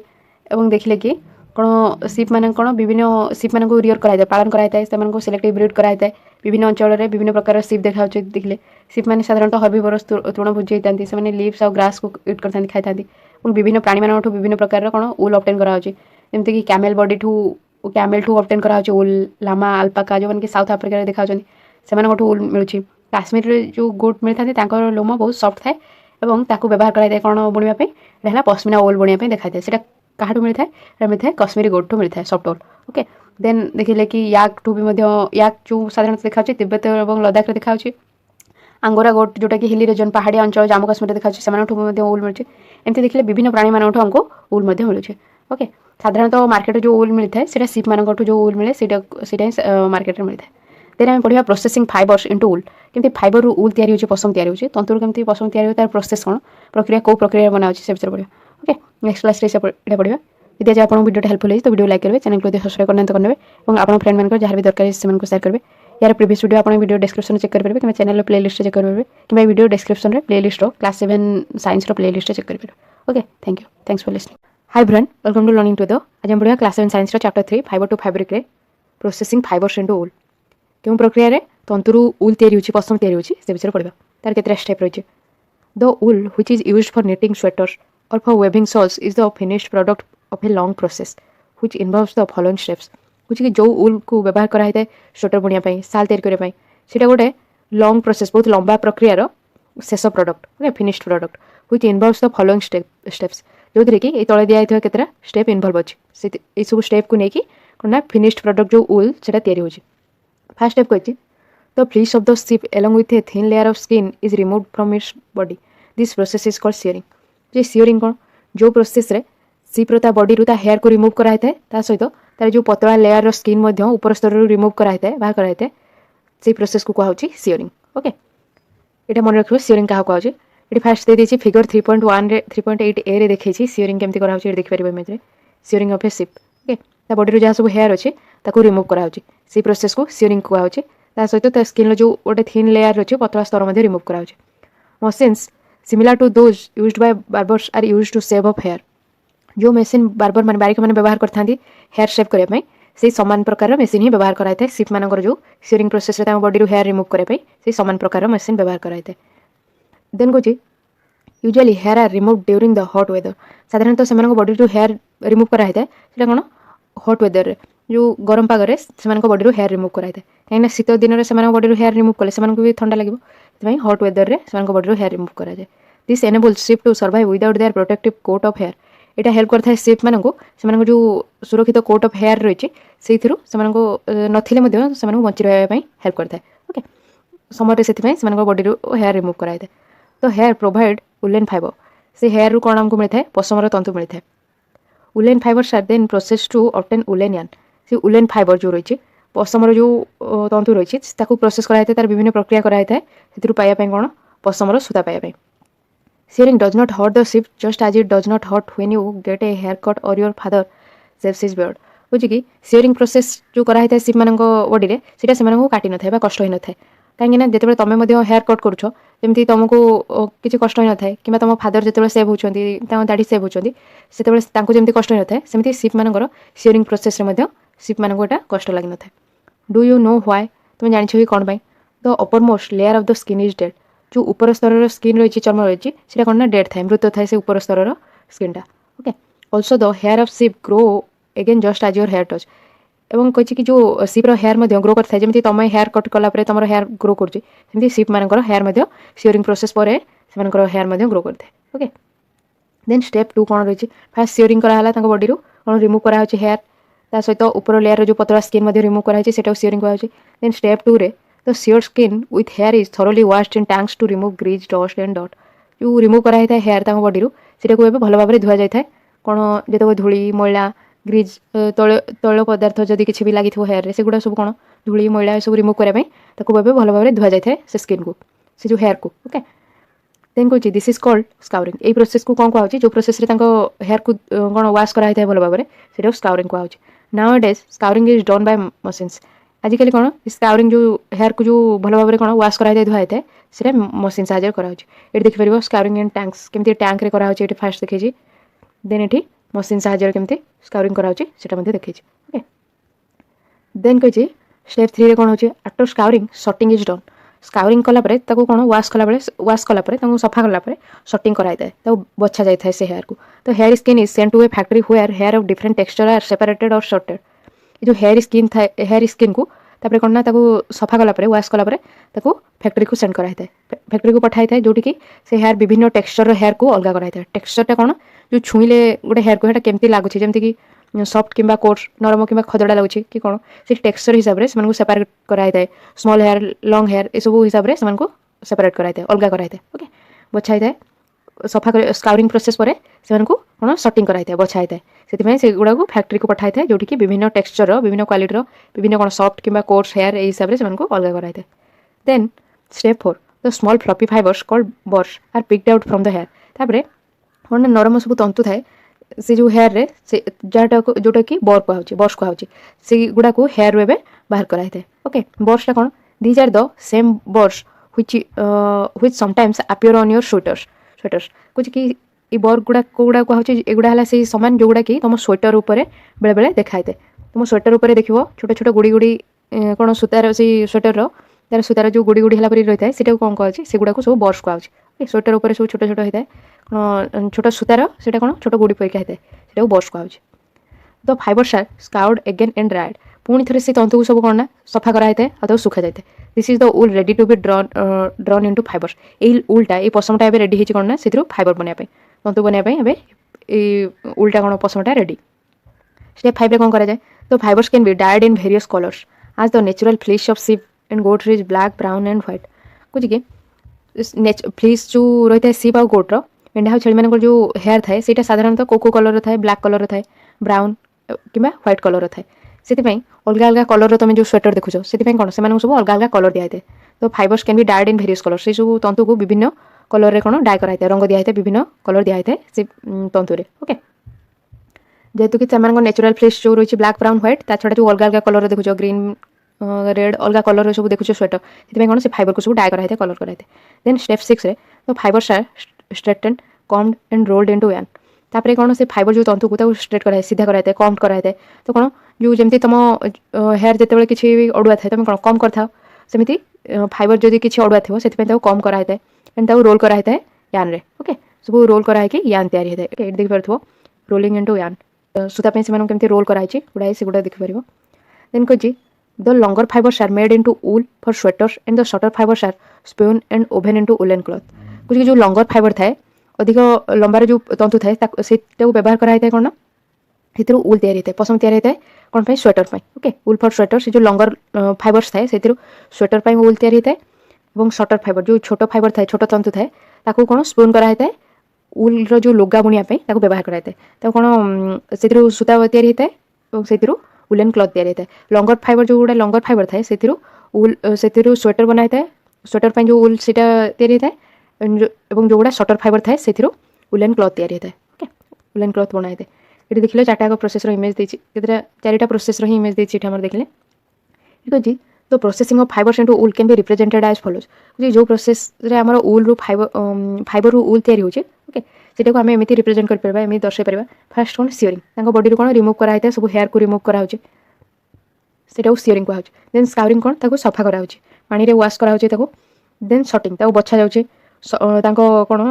और देखिले कि कौन सीप मान कौन विभिन्न सीप मान रियर कराए पालन कराए से सिलेक्टिव ब्रिड कराए विभिन्न अंचल में विभिन्न प्रकार सीप देखा देखिले सीप मैंने साधारणतः हर्बिवोरस तृणभोजी होता से लीव्स और ग्रास को इट करता खाई और विभिन्न प्राणी मान विभिन्न प्रकार कौन वूल ऑब्टेन करामती कि कैमेल बॉडी कैमेल ठू ऑब्टेन करा वूल लामा अल्पाका जो मैंने साउथ आफ्रिका देखा से वूल मिलूँ. काश्मीर जो गोट मिलता है लोम बहुत सफ्ट थाए और ताकू व्यवहार कराए कौन बुणवाई पश्मीना वूल बुणवाई देखा से क्या मिलता है मिलता है कश्मीरी गोट ठू मिलता है सफ्ट वूल. ओके देन देखिले कि याक ठू भी याक जो साधारणतः देखा तिब्बत और लद्दाख देखा आंगोरा गोट जोटा कि हिली रिजन पहाड़ी अंचल जम्मू काश्मीर देखा वूल मिलूँ. एमती देखिले विभिन्न प्राणी मानठू आमको वूल मिलूँ. ओके साधारणतः मार्केट जो वूल मिलता है सीप मान जो वूल मिले मार्केट में मिलता है. देन आम पढ़ा प्रोसेसिंग फाइबर्स इंटू वूल केमती फाइबर रु वूल तैयारी होची पशम तैयारी होची तंतुर केमती पशम तैयारी तार प्रोसेस कौन प्रक्रिया को प्रक्रिया बना होची से विषय पढ़ा. ओके नेक्स्ट क्लास रे पढ़ा. यदि आज आपको वीडियो हेल्पफुल है तो वीडियो लाइक करेंगे चैनल को सब्सक्राइब करना करने और आप फ्रेंड मान जहाँ भी दरकार से शेयर करेंगे. यार प्रीवियस वीडियो आप वीडियो डिस्क्रिप्शन चेक करेंगे कि चैनल प्लेलिस्ट चेक करेंगे कि वीडियो डिस्क्रिप्शन में playlist class 7 science playlist check करेंगे. Okay thank you thanks for listening. Hi friend welcome to learning to the आज हम पढ़ा class 7 science chapter 3 fibre to fabric रे प्रोसेसिंग फाइबर्स इनटू वूल क्यों प्रक्रिया रे तंतुरु वूल तैयारी होची पशम तैयारी होची से विषय पढ़ा. तार केतरा स्टेप रही. The wool which is used for knitting sweaters और for weaving shawls is the finished product of a long process which involves the following steps. कुछ कि जो वूल को व्यवहार कराई थाए स्वेटर बुनिया साल तैयारी करने सेटा गोटे लॉन्ग प्रोसेस बहुत लंबा प्रक्रियार शेष product okay finished product which involves the following steps जो कि तले दिखाई केतरा स्टेप इन्वॉल्व अच्छे ये सब स्टेप को लेकिन कौन ना फिनिश्ड प्रोडक्ट जो वूल से तैयारी होची. फर्स्ट स्टेप कही the fleece of the sheep along with a thin layer of skin is removed from its body. This process is called shearing. J shearing कौन जो प्रोसेस रे सीप्र ता बॉडी ता हेयर को रिमूव कराई थाए ता सहित तार जो पतला लेयर स्किन ऊपर स्तर रिमूव कराई थाए बाहर कराई थाए से प्रोसेस को कहुच्छी शियरिंग. ओके ये मन रखिए शियरिंग क्या कहुच्छे. ये फास्ट दे दीजिए फिगर 3.1 रे 3.8 ए रे देखिए शियरिंग केमती कराउछि देखिपारे इमेज रे shearing of A ship. Okay ता बॉडी रो जहाँ सब हेयर अच्छे ताको रिमूव कराउछि से प्रोसेस को शियरिंग कहुच्छे. ता सहित ता स्किन जो गोटे थिन लेयर अच्छे पतला स्तर मध्य रिमूव कराउछि. Machines similar to those used by barbers are used to shave off hair. जो मेसीन बार्बर मान बारिक मैंने व्यवहार करते हेयर शेप करने से सामान प्रकार मेसीन ही व्यवहार कराए सीप मान जो shearing process body hair remove करने से सामान प्रकार मेसीन व्यवहार कराए. देन कौन usually hair are remove during the hot weather. साधारणतः से बॉडी हेयर रिमूव कराए कौन हॉट वेदर जो गरम पागे से बॉडी हेयर रिमूव कराए कहीं शीत दिन में बॉडी हेयर रिमूव कले से भी ठंडा लगे हॉट वेदर में बॉडी हेयर रिमूव कराए. This enables sheep to survive without their protective coat of hair. यहाँ हेल्प करता है शिप मानक से जो सुरक्षित कोट ऑफ हेयर रही से नथिले बची रही हेल्प करता है. ओके समय से बॉडी हेयर रिमूव कराए. तो हेयर प्रोवाइड वुलेन फाइबर से हेयर रू कौन आमको मिलता है पशमर तंतु मिलता है. Woollen fibres are then process to obtain woollen yarn. से वुलेन फाइबर जो रही पशमर जो तंतु रही प्रोसेस कराए तार विभिन्न प्रक्रिया कराए से पाइबा कौन पशमर सूता पाइबा. Shearing does not hurt the sheep just as it does not hurt when you get a haircut or your father shaves his beard. बुझी कि शेयरिंग प्रोसेस जो कराई था सीप मान बॉडी में से काटी न था कष्ट हो न था कहीं जिते तुम हेयर कट करमती तुमको किसी कष्ट हो न था कि तुम फादर जो सेव होती दाढ़ी सेव होती से जमी कष्ट हो न था सेमती सीप मान शेयरिंग प्रोसेस सीप मान यहाँ कष्ट लगी न था. डू यू नो व्हाई तुम जान कि कौन the upper most layer of the skin is dead. जो ऊपर स्तर स्किन रही चर्म रही कौन ना डेड थाए मृत थाए से ऊपर स्तर स्किन टा. Okay also the hair of ship grow again just as your hair touch. ଏବଂ କହିଛି କି ଯେଉଁ ସିପ୍ର ହେୟାର ମଧ୍ୟ ଗ୍ରୋ କରିଥାଏ, ଯେମିତି ତମେ ହେୟାର କଟ୍ କଲା ପରେ ତୁମର ହେୟାର ଗ୍ରୋ କରୁଛି, ସେମିତି ସିପ୍ ମାନଙ୍କର ହେୟାର ମଧ୍ୟ ସିଓରିଂ ପ୍ରୋସେସ୍ ପରେ ସେମାନଙ୍କର ହେୟାର ମଧ୍ୟ ଗ୍ରୋ କରିଥାଏ। ଓକେ, ଦେନ୍ ଷ୍ଟେପ୍ 2 କ'ଣ ରହିଛି? ଫାର୍ଷ୍ଟ ସିଓରିଂ କରାହେଲା ତାଙ୍କ ବଡ଼ିରୁ କ'ଣ ରିମୁଭ୍ କରାହେଉଛି ହେୟାର, ତା ସହିତ ଉପର ଲେୟାର ଯେଉଁ ପତଳା ସ୍କିନ୍ ମଧ୍ୟ ରିମୁଭ୍ କରାହେଉଛି, ସେଟାକୁ ସିଓରିଂ କୁହାଯାଉଛି। ଦେନ୍ ଷ୍ଟେପ୍ 2ରେ the sheared skin with hair is thoroughly washed in tanks to remove grease dust and ଡଟ୍। ଯେଉଁ ରିମୁଭ୍ କରାହେଇଥାଏ ହେୟାର ତାଙ୍କ ବଡ଼ିରୁ, ସେଟାକୁ ଏବେ ଭଲ ଭାବରେ ଧୁଆଯାଇଥାଏ। କ'ଣ ଯେତେବେଳେ ଧୂଳି ମଇଳା ଗ୍ରିଜ୍ ତୈଳ ପଦାର୍ଥ ଯଦି କିଛି ବି ଲାଗିଥିବ ହେୟାରରେ, ସେଗୁଡ଼ା ସବୁ କ'ଣ ଧୂଳି ମଇଳା ଏସବୁ ରିମୁଭ୍ କରିବା ପାଇଁ ତାକୁ ଏବେ ଭଲ ଭାବରେ ଧୁଆଯାଇଥାଏ ସେ ସ୍କିନ୍କୁ, ସେ ଯେଉଁ ହେୟାରକୁ। ଓକେ, ଦେନ୍ କହୁଛି ଦିସ୍ ଇଜ୍ କଲ୍ଡ ସ୍କାଉରିଂ। ଏଇ ପ୍ରୋସେସ୍କୁ କ'ଣ କୁହାଯାଉଛି? ଯେଉଁ ପ୍ରୋସେସ୍ରେ ତାଙ୍କ ହେୟାରକୁ କ'ଣ ୱାଶ୍ କରାହେଇଥାଏ ଭଲ ଭାବରେ, ସେଟାକୁ ସ୍କାଉରିଂ କୁହାଯାଉଛି। Nowadays scouring is done by machines. ଆଜିକାଲି କ'ଣ ସ୍କାଉରିଂ ଯେଉଁ ହେୟାରକୁ ଯେଉଁ ଭଲ ଭାବରେ କ'ଣ ୱାଶ୍ କରାହେଇଥାଏ ଧୁଆ ହେଇଥାଏ, ସେଇଟା ମସିନ୍ ସାହାଯ୍ୟରେ କରାଯାଉଛି। ଏଠି ଦେଖିପାରିବ ସ୍କାଉରିଂ ଇନ୍ ଟ୍ୟାଙ୍କ୍ସ କେମିତି ଟ୍ୟାଙ୍କରେ କରାହେଉଛି, ଏଠି ଫାଷ୍ଟ ଦେଖେଇଛି। ଦେନ୍ ଏଠି ମସିନ୍ ସାହାଯ୍ୟରେ କେମିତି ସ୍କାଉରିଂ କରାହେଉଛି ସେଟା ମଧ୍ୟ ଦେଖେଇଛି। ଓକେ, ଦେନ୍ କହିଛି ଷ୍ଟେପ୍ 3ରେ କ'ଣ ହେଉଛି? After scouring sorting is done. Scouring କଲାପରେ ତାକୁ କ'ଣ ୱାଶ୍ କଲାପରେ ତାକୁ ସଫା କଲାପରେ ସଟିଂ କରାଯାଇଥାଏ, ତାକୁ ବଛା ଯାଇଥାଏ ସେ ହେୟାରକୁ। ତ hair skin is sent to a factory where hair of different textures are separated or sorted. ଏ ଯେଉଁ ହେୟାର ସ୍କିନ୍ ଥାଏ, ହେୟାର ସ୍କିନ୍କୁ ତାପରେ କ'ଣ ନା ତାକୁ ସଫା କଲାପରେ ୱାଶ୍ କଲାପରେ ତାକୁ ଫ୍ୟାକ୍ଟ୍ରିକୁ ସେଣ୍ଡ କରାଯାଇଥାଏ, ଫ୍ୟାକ୍ଟ୍ରିକୁ ପଠାଯାଇଥାଏ, ଯେଉଁଠିକି ସେ ହେୟାର ବିଭିନ୍ନ ଟେକ୍ସଚରର ହେୟାରକୁ ଅଲଗା କରାଯାଇଥାଏ। ଟେକ୍ସଚରଟା କ'ଣ? ଯେଉଁ ଛୁଇଁଲେ ଗୋଟେ ହେୟାରକୁ ସେଇଟା କେମିତି ଲାଗୁଛି, ଯେମିତିକି ସଫ୍ଟ କିମ୍ବା କୋର୍ସ, ନରମ କିମ୍ବା ଖଦଡ଼ା ଲାଗୁଛି କି କ'ଣ, ସେ ଟେକ୍ସଚର ହିସାବରେ ସେମାନଙ୍କୁ ସେପାରେଟ୍ କରାଯାଇଥାଏ। ସ୍ମଲ୍ ହେୟାର, ଲଙ୍ଗ୍ ହେୟାର ଏସବୁ ହିସାବରେ ସେମାନଙ୍କୁ ସେପାରେଟ୍ କରାଯାଇଥାଏ, ଅଲଗା କରାଯାଇଥାଏ। ଓକେ, ବଛା ହେଇଥାଏ। ସଫା ସ୍କାଉରିଂ ପ୍ରୋସେସ୍ ପରେ ସେମାନଙ୍କୁ କ'ଣ ସଟିଂ କରାଯାଇଥାଏ, ବଛା ହେଇଥାଏ। ସେଥିପାଇଁ ସେଗୁଡ଼ାକୁ ଫ୍ୟାକ୍ଟ୍ରିକୁ ପଠାଯାଇଥାଏ, ଯେଉଁଠିକି ବିଭିନ୍ନ ଟେକ୍ସଚର, ବିଭିନ୍ନ କ୍ୱାଲିଟିର, ବିଭିନ୍ନ କ'ଣ ସଫ୍ଟ କିମ୍ବା କୋର୍ସ ହେୟାର ଏଇ ହିସାବରେ ସେମାନଙ୍କୁ ଅଲଗା କରାଯାଇଥାଏ। Then step 4 the small fluffy fibres called burrs are picked out from the hair. ତାପରେ କ'ଣ ନା ନରମ ସବୁ ତନ୍ତୁ ଥାଏ ସେ ଯେଉଁ ହେୟାରରେ, ସେ ଯେଉଁଟାକି ବର୍ସ କୁହାହେଉଛି, ସେଇଗୁଡ଼ାକୁ ହେୟାରରୁ ଏବେ ବାହାର କରାଯାଇଥାଏ। ଓକେ, ବର୍ସଟା କ'ଣ? These are the same burrs which sometimes appear on your sweaters। କହୁଛି କି এই ବର୍ଗ ଗୁଡ଼ା କୁହାହେଉଛି, ଏଗୁଡ଼ା ହେଲା ସେଇ ସମାନ ଯେଉଁଗୁଡ଼ା କି ତୁମ ସ୍ୱେଟର ଉପରେ ବେଳେବେଳେ ଦେଖାଯାଇଥାଏ। ତୁମ ସ୍ୱେଟର ଉପରେ ଦେଖିବ ଛୋଟ ଛୋଟ ଗୁଡ଼ି କ'ଣ ସୂତାର, ସେଇ ସ୍ୱେଟରର ତାର ସୂତାର ଯେଉଁ ଗୁଡ଼ି ହେଲା ପରି ରହିଥାଏ, ସେଟାକୁ କ'ଣ କୁହାଯାଉଛି? ସେଗୁଡ଼ାକୁ ସବୁ ବର୍ସ କୁହାଯାଉଛି। ସ୍ୱେଟର ଉପରେ ସବୁ ଛୋଟ ଛୋଟ ହେଇଥାଏ, କ'ଣ ଛୋଟ ସୂତାର, ସେଇଟା କ'ଣ ଛୋଟ ଗୁଡ଼ି ପରିକା ହେଇଥାଏ, ସେଟାକୁ ବର୍ସ କୁହାଯାଉଛି। The fibres are scoured again and dried. ପୁଣି ଥରେ ସେ ତନ୍ତୁକୁ ସବୁ କ'ଣ ନା ସଫା କରାଯାଇଥାଏ ଆଉ ତାକୁ ଶୁଖାଯାଇଥାଏ। This is the wool ready to be drawn into fibres. ଏଇ ଉଲ୍ଟା, ଏଇ ପଶମଟା ଏବେ ରେଡ଼ି ହେଇଛି କ'ଣ ନା ସେଥିରୁ ଫାଇବର ବନେଇବା ପାଇଁ, ତନ୍ତୁ ବନେଇବା ପାଇଁ ଏବେ ଏଇ ଉଲ୍ଟା କ'ଣ ପଶମଟା ରେଡ଼ି। ଷ୍ଟେପ୍ 5ରେ କ'ଣ କରାଯାଏ? The fibres can be dyed in various colours as the natural fleece of sheep and goat is black, brown and white. କହୁଛି କି ଫ୍ଲିସ୍ ଯେଉଁ ରହିଥାଏ ସିପ୍ ଆଉ ଗୋଟ୍ର, ମେଣ୍ଢା ଆଉ ଛେଳିମାନଙ୍କର ଯେଉଁ ହେୟାର ଥାଏ, ସେଇଟା ସାଧାରଣତଃ କୋଉ କଲର୍ର ଥାଏ? ବ୍ଲାକ୍ କଲର୍ର ଥାଏ, ବ୍ରାଉନ୍ କିମ୍ବା ହ୍ୱାଇଟ୍ କଲର୍ର ଥାଏ। ସେଥିପାଇଁ ଅଲଗା ଅଲଗା କଲର୍ର ତୁମେ ଯେଉଁ ସ୍ୱେଟର ଦେଖୁଛ, ସେଥିପାଇଁ କ'ଣ ସେମାନଙ୍କୁ ସବୁ ଅଲଗା ଅଲଗା କଲର୍ ଦିଆଯାଇଥାଏ। ତ fibres can be dyed in various colour. ସେଇ ସବୁ ତନ୍ତୁକୁ ବିଭିନ୍ନ କଲର୍ରେ କ'ଣ ଡାଏ କରାଯାଇଥାଏ, ରଙ୍ଗ ଦିଆଯାଇଥାଏ, ବିଭିନ୍ନ କଲର୍ ଦିଆଯାଇଥାଏ ସେ ତନ୍ତୁରେ। ଓକେ, ଯେହେତୁ କି ସେମାନଙ୍କ ନ୍ୟାଚୁରାଲ୍ ଫ୍ଲିସ୍ ଯେଉଁ ରହିଛି ବ୍ଲାକ୍, ବ୍ରାଉନ୍, ହ୍ୱାଇଟ୍, ତା ଛଡ଼ା ଯେଉଁ ଅଲଗା ଅଲଗା କଲର୍ର ଦେଖୁଛ, ଗ୍ରୀନ୍, ରେଡ୍, ଅଲଗା କଲର୍ର ସବୁ ଦେଖୁଛ ସ୍ୱେଟର, ସେଥିପାଇଁ କ'ଣ ସେ ଫାଇବରକୁ ସବୁ ଡାଏ କରାଯାଇଥାଏ, କଲର୍ କରାଯାଇଥାଏ। ଦେନ୍ ଷ୍ଟେପ୍ 6ରେ the fibres are straightened, combed and rolled into yarn. ତାପରେ କ'ଣ ସେ ଫାଇବର ଯେଉଁ ତନ୍ତୁକୁ ତାକୁ ଷ୍ଟ୍ରେଟ୍ କରାଯାଇଥାଏ, ସିଧା କରାଯାଇଥାଏ, କମ୍ଡ କରାଯାଇଥାଏ। ତ କ'ଣ ଯେଉଁ ଯେମିତି ତୁମ ହେୟାର ଯେତେବେଳେ କିଛି ଅଡ଼ୁଆ ଥାଏ, ତୁମେ କ'ଣ କମ୍ କରିଥାଅ, ସେମିତି ଫାଇବର ଯଦି କିଛି ଅଡ଼ୁଆ ଥିବ, ସେଥିପାଇଁ ତାକୁ କମ୍ କରାଯାଇଥାଏ ଆଣ୍ଡ ତାକୁ ରୋଲ୍ କରାଯାଇଥାଏ ୟାର୍ନରେ। ଓକେ, ସବୁ ରୋଲ୍ କରାହେଇକି ୟାର୍ନ ତିଆରି ହେଇଥାଏ। ଓକେ, ଏଠି ଦେଖିପାରୁଥିବ ରୋଲିଂ ଇଣ୍ଟୁ ୟାର୍ନ। ସୂତା ପାଇଁ ସେମାନଙ୍କୁ କେମିତି ରୋଲ୍ କରାହେଇଛି ଗୁଡ଼ାଏ, ସେଗୁଡ଼ା ଦେଖିପାରିବ। ଦେନ୍ କହିଛି the longer fibres are made into wool for sweaters and the shorter fibres are spin and woven into woollen cloth. କହୁଛି ଯେଉଁ ଲଙ୍ଗର ଫାଇବର ଥାଏ, ଅଧିକ ଲମ୍ବାରେ ଯେଉଁ ତନ୍ତୁ ଥାଏ, ସେଇଟାକୁ ବ୍ୟବହାର କରାଯାଇଥାଏ କ'ଣ ନା ସେଥିରୁ ଉଲ୍ ତିଆରି ହେଇଥାଏ, ପଶମ ତିଆରି ହେଇଥାଏ କ'ଣ ପାଇଁ? ସ୍ୱେଟର ପାଇଁ। ଓକେ, ଉଲ୍ ଫର୍ ସ୍ୱେଟର, ସେ ଯେଉଁ ଲଙ୍ଗର ଫାଇବର୍ସ ଥାଏ ସେଥିରୁ ସ୍ୱେଟର ପାଇଁ ଉଲ୍ ତିଆରି ହେଇଥାଏ। ଏବଂ ସର୍ଟର ଫାଇବର ଯେଉଁ ଛୋଟ ଫାଇବର ଥାଏ, ଛୋଟ ତନ୍ତୁ ଥାଏ, ତାକୁ କ'ଣ ସ୍ପୁନ୍ କରାଯାଇଥାଏ, ଉଲ୍ର ଯେଉଁ ଲୁଗା ବୁଣିବା ପାଇଁ ତାକୁ ବ୍ୟବହାର କରାଯାଇଥାଏ। ତାକୁ କ'ଣ ସେଥିରୁ ସୂତା ତିଆରି ହେଇଥାଏ ଏବଂ ସେଥିରୁ ଉଲେନ୍ କ୍ଲଥ୍ ତିଆରି ହେଇଥାଏ। ଲଙ୍ଗର ଫାଇବର ଯେଉଁଗୁଡ଼ା ଲଙ୍ଗର ଫାଇବର ଥାଏ, ସେଥିରୁ ସ୍ୱେଟର ବନା ହେଇଥାଏ, ସ୍ୱେଟର ପାଇଁ ଯେଉଁ ଉଲ୍ ସେଇଟା ତିଆରି ହେଇଥାଏ। ଏବଂ ଯେଉଁଗୁଡ଼ା ସର୍ଟର ଫାଇବର ଥାଏ, ସେଥିରୁ ଉଲେନ୍ କ୍ଲଥ୍ ତିଆରି ହେଇଥାଏ। ଓକେ, ଉଲେନ୍ କ୍ଲଥ୍ ବନା ହେଇଥାଏ। ଏଠି ଦେଖିଲେ ଚାରିଟା ପ୍ରୋସେସ୍ର ଇମେଜ୍ ଦେଇଛି, କେତେଟା 4ଟା ପ୍ରୋସେସ୍ର ହିଁ ଇମେଜ୍ ଦେଇଛି ଏଠି ଆମର ଦେଖିଲେ। ଠିକ୍ ଅଛି, ତ processing of fibres into wool can be represented as follows. ଯେଉଁ ପ୍ରୋସେସ୍ରେ ଆମର ଉଲ୍ରୁ ଫାଇବରରୁ ଉଲ୍ ତିଆରି ହେଉଛି, ଓକେ, ସେଟାକୁ ଆମେ ଏମିତି ରିପ୍ରେଜେଣ୍ଟ କରିପାରିବା, ଏମିତି ଦର୍ଶାଇ ପାରିବା। ଫାର୍ଷ୍ଟ କ'ଣ? ସିଓରିଂ, ତାଙ୍କ ବଡ଼ିରୁ କ'ଣ ରିମୁଭ୍ କରାଯାଇଥାଏ, ସବୁ ହେୟାରକୁ ରିମୁଭ୍ କରାହେଉଛି, ସେଟାକୁ ସିଓରିଂ କୁହାଯାଉଛି। ଦେନ୍ ସ୍କାଉରିଂ, କ'ଣ ତାକୁ ସଫା କରାହେଉଛି, ପାଣିରେ ୱାଶ୍ କରାହେଉଛି ତାକୁ। ଦେନ୍ ସଟିଂ, ତାକୁ ବଛାଯାଉଛି ତାଙ୍କ କ'ଣ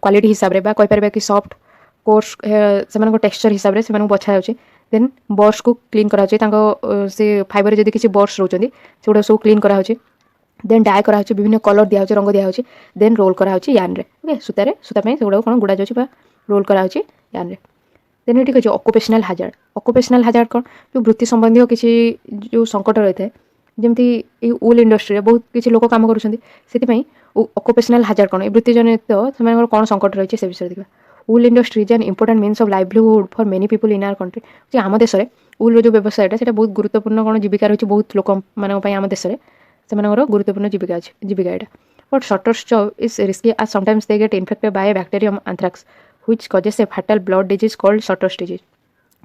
କ୍ୱାଲିଟି ହିସାବରେ, ବା କହିପାରିବା କି ସଫ୍ଟ, कोर्स से टेक्सचर हिसाब से बछा जाऊँगी देन बर्ड्स को क्लीन करा से फाइबर जब किसी बर्ड्स रोचे से गुड़ा सब क्लीन करा देन डाए करा विभिन्न कलर दिया रंग दिया देन रोल करा यान रे ओके सूतार सूता से गुड़ा कौन गुड़ा जाऊँगी रोल करा यान रे देन ठीक अच्छे ऑक्युपेशनल हाजार्ड कौन जो वृत्ति संबंधी किसी जो संकट रही है जमती वूल इंडस्ट्री बहुत किसी लोक काम करें ऑक्युपेशनल हाजार्ड कौन वृत्ति जनित से कौन संकट रही है से विषय देखा wool industry is an important means of livelihood for many people in our country आम देश में वूल जो व्यवसायटा से बहुत गुरुत्वपूर्ण कौन जीविका रही है बहुत लोक मानी आम देश में से गुरुत्वपूर्ण जीविका जीविका यहाँ but sorter's job is risky as sometimes they get infected by bacterium anthrax which causes a fatal blood disease called sorter's disease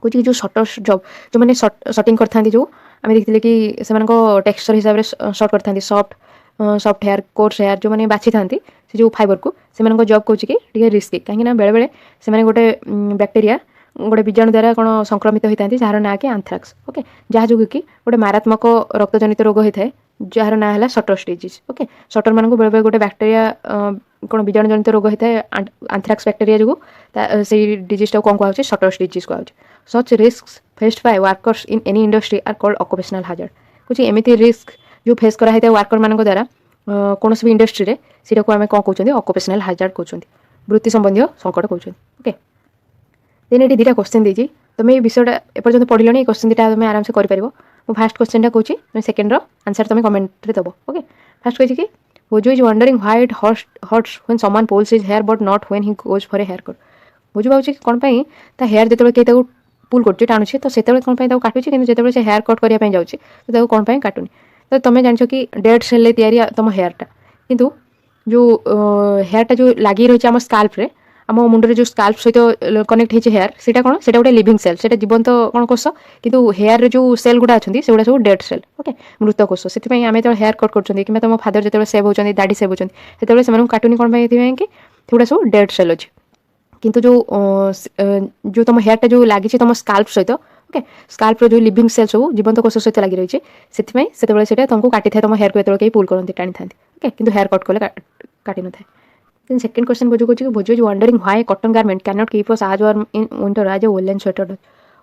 कुछ जो शॉर्टर्स जॉब जो मैंने शॉर्टिंग करते जो आम देखते कि से टेक्सचर हिसाब से शॉर्ट करते सॉफ्ट हेयर कोर्स हेयर जो मैंने बाछी था जो फाइबर को से जॉब कौच कि रिस्की कहीं बेले बेले से गोटे बैक्टेरिया गोटे बीजाणु द्वारा कौन संक्रमित होता है जार ना कि एंथ्राक्स ओके जहाँ जो कि गोटे मारात्मक रक्तजनित रोग होता है जार ना है शॉर्टर्स डिजीज ओके शॉर्टर मान बेले बेले गोटे बैक्टेरिया कौन बीजाणु जनित रोग होता है एंथ्राक्स बैक्टेरिया जो से डिजीजटा कौन कहुच्छे शॉर्टर्स डिजीज कहुच्छे such risk faced by workers in any industry are called occupational hazard कुछ एमती रिस्क जो फेस कराई वर्कर मान द्वारा कौन भी इंडस्ट्री में सीटा को आम कौन कहते ऑक्युपेशनल हाजार्ड कहते वृत्ति संबंधी संकट कहते ओके देन ये दुटा क्वेश्चन देती तुम ये विषयटा एपर्यंत पढ़ल ये क्वेश्चन दुटा तुम आराम से कर फास्ट क्वेश्चन कहूँ तुम सेकेंड आंसर तुम कमेंट दब ओके फास्ट कही कि Bhoju is wondering why it hurts when someone pulls his hair but not when he goes for a haircut Bhoju भावी कौन ता हेयर जो कहीं पुल कर टाणुचे तो से कौन काटुचे कि जो से हेयर कट करने जाऊँगी तो कौन काटुनी तो तुम जान कि डेड सेल या तुम हेयरटा किंतु जो हेयरटा जो लगी रही है आम स्काल्प्रे आम मुंडे जो स्काल्प सहित कनेक्ट होती हेयर से कौन से गोटे लिविंग सेल से जीवंत कौन कोष किंतु हेयर जो सेल गुड़ा अच्छे से गुड़ा सब डेड सेल ओके मृत कोष से आम जो हेयर कट कर तुम फादर जो सेव होती दाढ़ी सेव होती से काटुनी कौन कि सेगुड़ा सब डेड सेल अच्छे किंतु जो तुम हेयरटा जो लगी तुम स्काल्प सहित ओके स्काल्पर जो लिविंग सेल सब जीवंत कोष सहित लगी रही है से तुमको काटी था तुम हेयर को जो कहीं पुल करते टाणी था ओके किंतु हेयर कट कले काटी न था देन सेकंड क्वेश्चन भोजू कहूँ Bhoju is wondering why cotton garment can not keep us as warm in winter as a woollen sweater does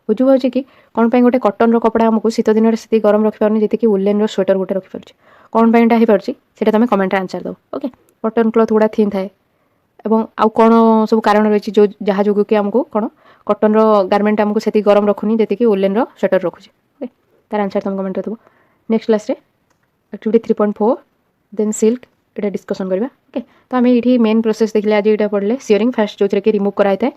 Bhoju भाई कि कौन गोटे कटन कपड़ा आमको शीत दिन से गरम रखिपार जी वुलन स्वेटर गोटे रखिपार कौन हो पार्टी से तुम कमेंट आंसर दो ओके कटन क्लथ गुड़ा थिन थाए और आउ कौन सब कारण रही जो जहाँ जो कि आमको कौन कटन गारमेंट आमको से गरम रखुनी जी वुलन स्वेटर रखुचे ओके तार आंसर तुम कमेंट दो नेक्स्ट क्लास रे एक्टिविटी 3.4 देन सिल्क এটা डिस्कसन करवा ओके तो आम ये मेन प्रोसेस देखले आज ये पढ़ले सियरिंग फास्ट जो कि रिमूव कराई था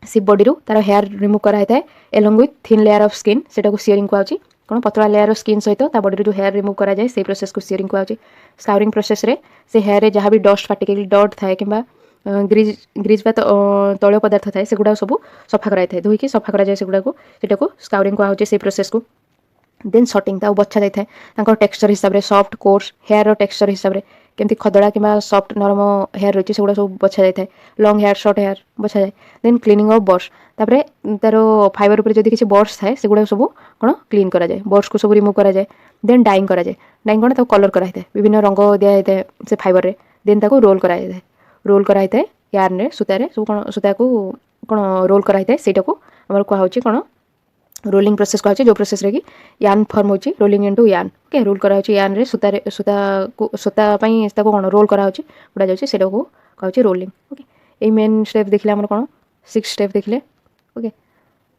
सिप बॉडी रू तार हेयर रिमूव कराई था along with thin layer of skin सेटा को सियरिंग कहूँ कौन पतला लेयर ऑफ स्किन सहित ता बॉडी जो हेयर रिमूव कराए से प्रोसेस को सियरिंग कहूँ स्काउरिंग प्रोसेस रे से हेयर जहाँ भी डस्ट पार्टिकल डट थाए कि ग्रीज बा तैल पदार्थ थाए से गुड़ा सब सफा कराई था धोईकी सफा कराए से गुड़ा को स्काउरिंग कहूँ से प्रोसेस को देन सटिंग बछा जाए टेक्सचर हिसाब से सॉफ्ट कोर्स हेयर टेक्सचर हिसाब से केमती खदड़ा कि सॉफ्ट नरम हेयर रही है सब बछा जाए लॉन्ग हेयर शॉर्ट हेयर बछा जाए देन क्लीनिंग ऑफ बर्ड्स तापर तार फाइबर उपर जब किसी बर्ड्स थाए सेगुड़ा सब कौन क्लीन करा जाए बर्ड्स को सब रिमूव करा जाए देन डाइंग करा जाए डाइंग कौन कलर कराई विभिन्न रंग दिया जाए से फाइबर रे देन ताको रोल कराई यार्न रे सूतारे सब कौन सूता को कौन रोल कराई सेटा को आमर कहूँ कौन रोलिंग प्रोसेस कहूँ जो प्रोसेस रे कि यान फॉर्म होची रोलिंग इनटू यान ओके रोल करा यान रे सूता सूता कौन रोल करा गुड़ा जाऊँगी से कहूँ रोलिंग ओके ये मेन स्टेप देखले आम कौन 6 स्टेप देखले ओके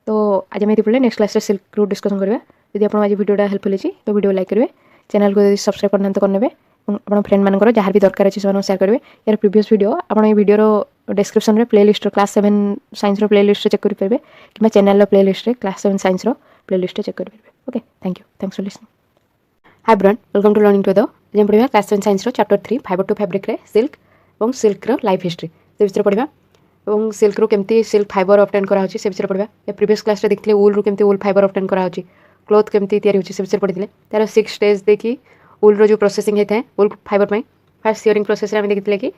तो आज आम पढ़ले next class silk route discussion करवा यदि आप आज वीडियोटा हेल्पफुल होती तो वीडियो लाइक करेंगे चैनल को सब्सक्राइब करना तो करने आप फ्रेंड मानकर जहाँ भी दरकार अच्छे से शेयर करेंगे यार प्रीवियस वीडियो आप ये वीडियो डिस्क्रिप्शन में playlist class 7 science playlist check करेंगे कि channel playlist class 7 science playlist check करेंगे okay thank you thanks for listening hi ब्रन welcome to learning to the आज पढ़ा class 7 science chapter 3 fibre to fabric रे silk और silk life history से विषय पढ़ा और सिल्क रू केमती सिल्क फाइबर ऑब्टेन करा से विषय पढ़ा प्रीवियस क्लास देखते वूल रू केमती वूल फाइबर ऑब्टेन करा क्लोथ केमती तैयारी होची से विषय पढ़ी तार 6 स्टेज देखी वूल रो जो प्रोसेसिंग होता है वूल फाइबर में फास्ट सियरिंग प्रोसेस आम देखते कि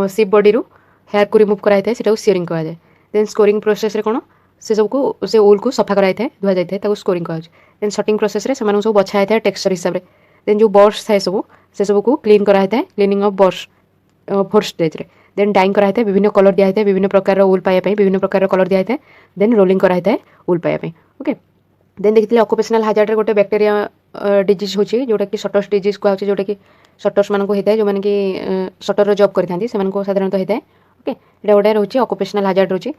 सिप बॉडी रू हेयर को रिमूव कराई था से सियरिंग कहा जाए देन स्कोरिंग प्रोसेस रे कौन से सबको से वूल को सफा कराई था धुआ जाए स्कोरिंग कहा देन सटिंग प्रोसेस रे सब बछा जाए टेक्सचर हिसाब से देन जो बर्ड्स थाए सब से सब को क्लीन कराई था क्लीनिंग ऑफ बर्ड्स 4 स्टेज रे देन डाइंग कराई विभिन्न कलर दिया है विभिन्न प्रकार उल पाइबा विभिन्न प्रकार कलर दिया है देन रोलिंग कराई उल पाइबा ओके देन देखिए ऑक्युपेशनल हाजार्ड गोटे बैक्टेरिया डिजीज होची जोटा कि सटर्स डिजीज कहूँ जोटा कि सटर्स मान होता है जो मैंने कि सटर जॉब करते साधारणतः होता है ओके ये गोटे रोचे ऑक्युपेशनल हाजार्ड रोचे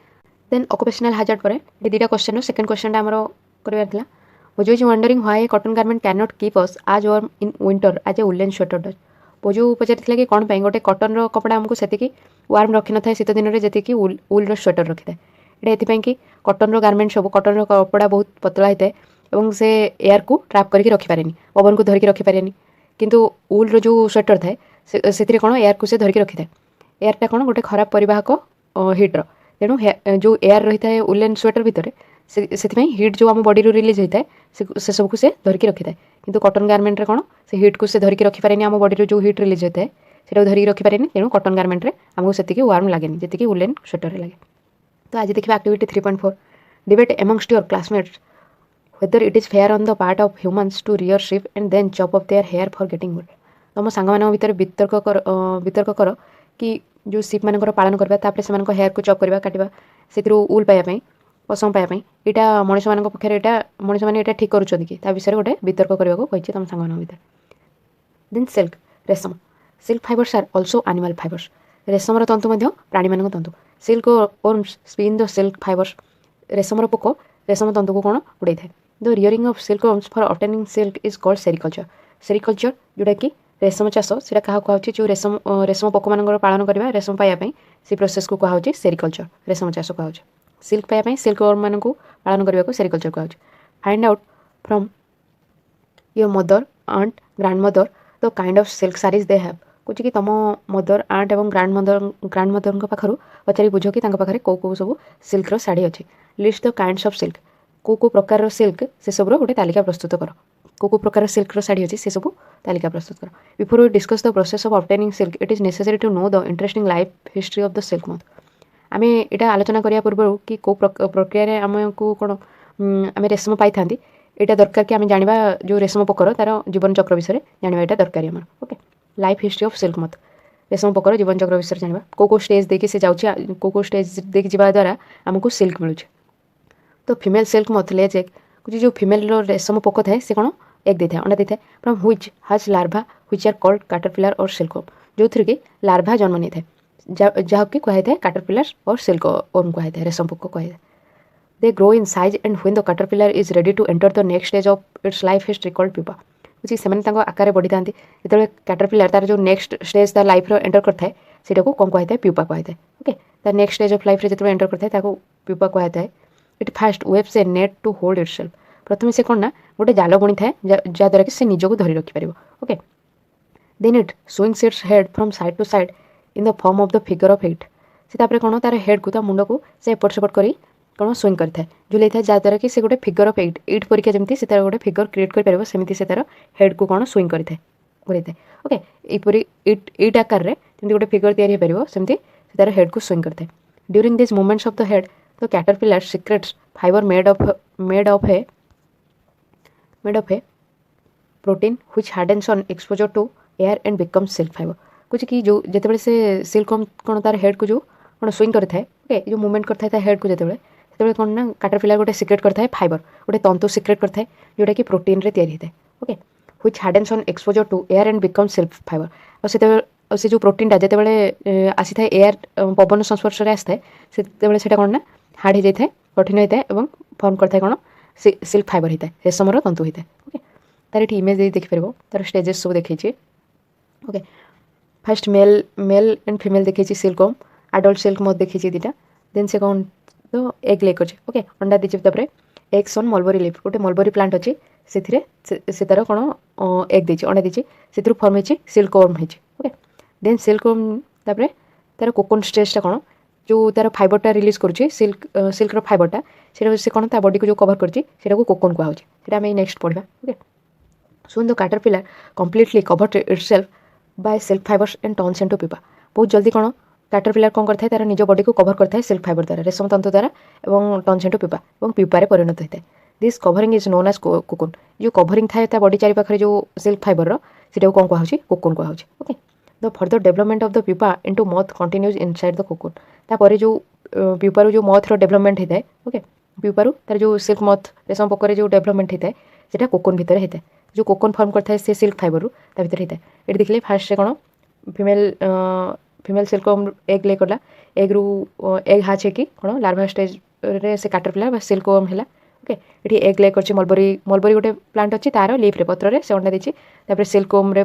देन ऑक्युपेशनल हाजार्ड पर दुईटा क्वेश्चन सेकंड क्वेश्चन आमर कर Bojo is wondering why a cotton garment cannot keep us as warm in winter as a woolen sweater does. बोजो पचारि कि कौन गोटे कटन कपड़ा आमको से वार्म रखी न था शीत दिन में जी उल स्वेटर रखी था ये कि कटन गार्मेंट सब कटन कपड़ा बहुत पतला होता है और से एयर को ट्राप करके रखिपारे पवन को धरिकी रखिपारे किंतु उल जो स्वेटर थाए से कौन एयर को से धरिकी रखी था एयरटा कौन गोटे खराब परिवाहक हिट्र तेणु जो एयर रही है उलेन स्वेटर भितर से हिट जो आम बॉडी रिलीज होता है से सबको से धरिकी रखी था किंतु कटन गार्मेंट कौन से हिट को से धरिकी रखिपारे आम बॉडी जो हिट रिलीज होता है से धरिकी रखिपारे तेणु कटन गार्मेंट आमको से वार्म लगे जी उलेन स्वेटर लगे तो आज देखिए activity 3.4 debate amongst your classmates whether it is fair on the part of humans to rear sheep and then chop off their hair for getting wool तुम सांग भितर वितर्क कर कि जो सीप मान पालन करवा से हेयर को चॉप करवा काटिबा से उल पाइबा पसंद पाइबा यहाँ मनीष मान पक्षर यहाँ मनीष मैंने यहाँ ठीक करुँच कि विषय गोटे वितर्क करने को कही तुम सांग भितर देन सिल्क रेशम silk fibres are also animal fibres रेशमर तंतु प्राणी मान तंतु silkworms spin the silk fibres रेशमर पोक रेशम तंतु को कौन उड़ाई था the rearing of silk worms for obtaining silk is called sericulture जोटा कि रेशम चाष से क्या कहुच्छे जो रेशम पोक मान पालन करवा रेशम पाइबापी से प्रोसेस को कहुच्छे सेरिकल्चर रेशम चाष कहुच्छे सिल्क पाइबापी सिल्क वर्म मान पालन करने को सेरिकल्चर कहुच्छे find out from your mother aunt grandmother the kind of silk saris they have कुछ कि तुम मदर आंट और ग्रांड मदर पाखर पचारि बुझ कि पाखे कौ सब सिल्कर शाढ़ी अच्छी list the kinds of silk कौ प्रकार सिल्क से सब गोटे तालिका प्रस्तुत कर कौ प्रकार सिल्कर शाढ़ी अच्छी से सब तालिका प्रस्तुत कर before we discuss the process of obtaining silk it is necessary to know the interesting life history of the silk moth आम यहाँ आलोचना करने पूर्व कि कौ प्रक्रिया आमको कौन आम रेशम पाई था यहाँ दरकार कि आम जाना जो रेशम पोकर तार जीवन चक्र विषय जाना यहाँ दरकार आम okay life history of silk मथ रेशम पोकर जीवन चक्र विषय जाना कौ स्टेज देखिए से जाऊँगी कौ स्टेज देखिए जावा द्वारा आमको सिल्क मिलूँ तो फीमेल सिल्क मथ लेज एग कुछ जो फीमेल रेशम पोक थाए से कौन एग दे था अंडा दे था from which hatch larva which are called caterpillar or silkworm जो थी कि लार्भा जन्म नहीं था जहाँकि कही था कैटरपिलर और सिल्कवर्म कही था रेशम पोक कही था they grow in size and when the caterpillar is ready to enter the next stage of its life history called pupa बुझी से आकार बढ़ी था जो कैटरपिलर तार जो नेक्स्ट स्टेज तार लाइफ एंटर करता है से कौन कही था प्यूपा कही था ओके तार नेक्स्ट स्टेज ऑफ लाइफ जो एंटर करता है प्यूपा कही था it first weaves a net to hold itself प्रथम से कौन ना गोटे जाल बुणी थाए जहाँद्वारा कि से निजक धरी रखिपर okay then it swings its head from side to side in the form of the figure of 8 से कौन तार हेड को मुंड को से एपट सेपट कर कौन स्विंग करता है झुलाई था जहाँद्वारा कि से गोटे फिगर ऑफ 8 परीक्षा जमी से गोटे फिगर क्रिएट कर सेमती से तार हेड को कौन स्विंग करता है घूराई था ओके यहपरी इट आकार में जमी गोटे फिगर तैयारी हो सेमती से तार हेड को स्विंग करता है during this movements of the head the caterpillar secrets fibre made of a protein which hardens on exposure to air and becomes silk fiber कुछ कि जो जिते से सिल्क कौन तार हेड को जो कौन स्विंग करता है ओके जो मूवमेंट करता है हेड को जिते कौन ना कैटरपिलर गोटे सिक्रेट करता है फाइबर गोटे तंतु सिक्रेट करता है जोटा कि प्रोटीन रे तैयारी होता है okay which hardens on exposure to air and becomes silk fiber और से जो प्रोटीनटा जिते आसी था एयर पवन संस्पर्श में आसता है से कौन ना हार्ड हो जाए कठिन होता है और फर्म करता है कौन सिल्क फाइबर होता है रेशमर तंतु होता है ओके तार ये इमेज देखिपर तार स्टेजेस सब देखी okay fast male and female देखी सिल्कवर्म एडल्ट सिल्क मत देखी दुटा देन से कौन तो एग ले कर ओके अंडा दीजिए एग्स ऑन मलबरी लीफ गोटे मलबरी प्लांट अच्छी से तार कौन एग देती अंडा देती से फर्म हो सिल्कवर्म हो ओके देन सिल्कवर्म तार कोकोन स्टेजटा कौन जो तार फाइबरटा रिलीज करुच्छे सिल्कर फाइबरटा से कौन ता बॉडी को जो कवर करता कोकोन कहुच्छे आम नेक्स्ट पढ़ा okay soon the caterpillar completely covered itself by silk fibres and turns into pupa बहुत जल्दी कौन कैटरपिलर कौन करता है तार निज बॉडी को कवर करता है सिल्क फाइबर द्वारा रेशम तंतु द्वारा और टर्न्स इनटू प्यूपा और प्यूपारे परिणत होता है this covering is known as cocoon जो कवरिंग थाए बॉडी चारिपाखे जो सिल्क फाइबर से कौन कहुच्छे कोकोन कहुच्छे okay the further development of the pupa into moth continues inside the cocoon तापर जो प्यूपारू जो मथर डेभलपमेंट होता है ओके प्यूपारू तार जो सिल्क मथ रेशम पोकर जो डेभलपमेंट होता है सेटा कोकोन भितर होता है जो कोकोन फॉर्म करता है से सिल्क फाइबर ता भितर होता है ये देखिए फास्ट से कौन फीमेल सिल्कवर्म एग ले कला एग रु एग हाच है कि कौन लार्वा स्टेज रे से कैटरपिलर सिल्कवर्म है ओके ये एग ले कर मलबरी मलबरी गोटे प्लांट अच्छी तार लीफ रे पत्र रे से अंडा देती सिल्कवर्म रे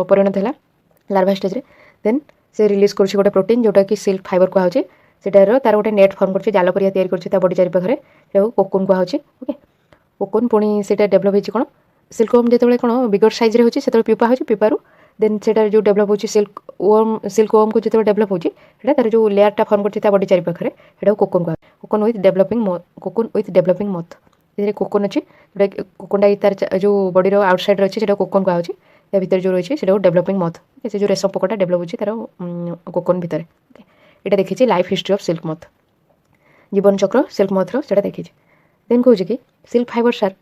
परिणत है लार्वा स्टेज रे देन से रिलीज कर गोटे प्रोटीन जोटा कि सिल्क फाइबर कहुचे सेटार तार गोटे नेट फॉर्म कर जाल परिया तैयारी कर बॉडी चारि पाखे कोकोन कहुचे ओके कोकोन पुणी से डेभलप होती कौन सिल्कवर्म जो कौन बिगर साइज रे होची से प्यूपा हो प्यूपारू देन से जो डेभलप होची सिल्कवर्म को जो डेभलप होची तार जो लेयरटा फॉर्म करता बॉडी चारि पाखे कोकोन कह कोकोन विथ डेभलपिंग मथ ये कोकोन अच्छी जोटा कोकोनटा तार जो बॉडीर आउटसाइड अच्छी से कोकोन कह या भितर जो रही है डेभलपिंग मथ से जो रेशम पोकटा डेभलप होची तार कोकोन भितर यहाँ देखी लाइफ हिस्ट्री ऑफ सिल्क मथ जीवन चक्र सिल्क मथर से देखी देन कौन कि silk fibres are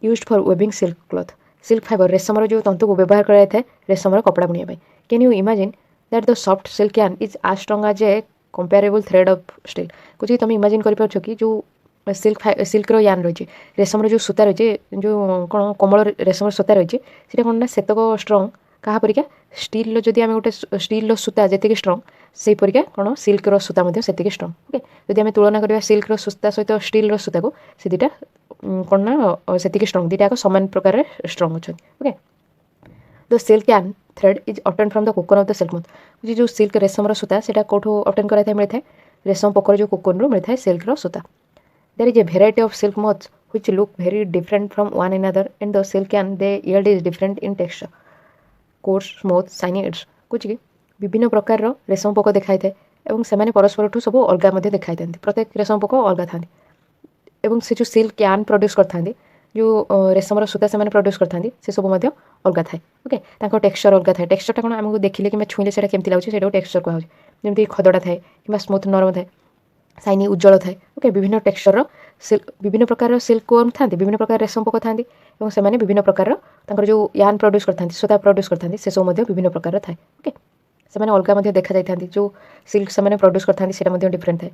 used for weaving silk cloth silk fibre रेशमर जो तंतु को व्यवहार कराए रेशमर कपड़ा बुनिया can you imagine that the soft silk yarn is as strong as a comparable thread of steel कुछ तुम इमेजिन कर कि जो सिल्क यान रही रेशमर जो सूता रही जो कौन कोमल रेशमर सूता रही है कौन ना सेतक स्ट्रंग क्या परिका स्टील जदि आम गोटे स्टील सूता जी स्ट्रंग से परिका कौन सिल्क सूता से स्ट्रंग ओके जदि आम तुलना करवा सिल्क सूता सहित स्टील सूता को से दुटा कौन ना से स्ट्रंग दुटा सामान प्रकार स्ट्रंग अच्छा ओके द सिल्क यान thread is obtain from the cocoon of the silk मथ जो सिल्क रेशमर सूता से कौटू ऑब्टेन कराई मिलता है रेशम पोकर जो कोकोन रू मिलता है सिल्क सूता there is a variety of silk moths which look very different from one another and the silk yarn they yield is different in texture coarse smooth shiny एड्स कुछ कि विभिन्न प्रकार रेशम पोक देखा है से परस्पर सब अलग देखा प्रत्येक रेशम पोक अलग था एवं से जो सिल्क यान प्रोड्यूस करते जो रेशमर सूता से प्रोड्यूस करते से सब अलग थाए ओके टेक्सचर अलग थाए टेक्सचरटा कौन आमको देखिले कि छुईले से केमती लगे से टेक्सचर कहुचे जमी खदड़ा थाए कि स्मूथ नरम थाए शाइनी उज्जवल थाए ओके विभिन्न टेक्सचर विभिन्न प्रकार सिल्क वर्म था विभिन्न प्रकार रेशम पोक था से विभिन्न प्रकार जो यान प्रोड्यूस करते सूता प्रोड्यूस करते से सब विभिन्न प्रकार थाए ओके से अलग देखा जाता जो सिल्क से प्रोड्यूस करते डिफरेंट थाए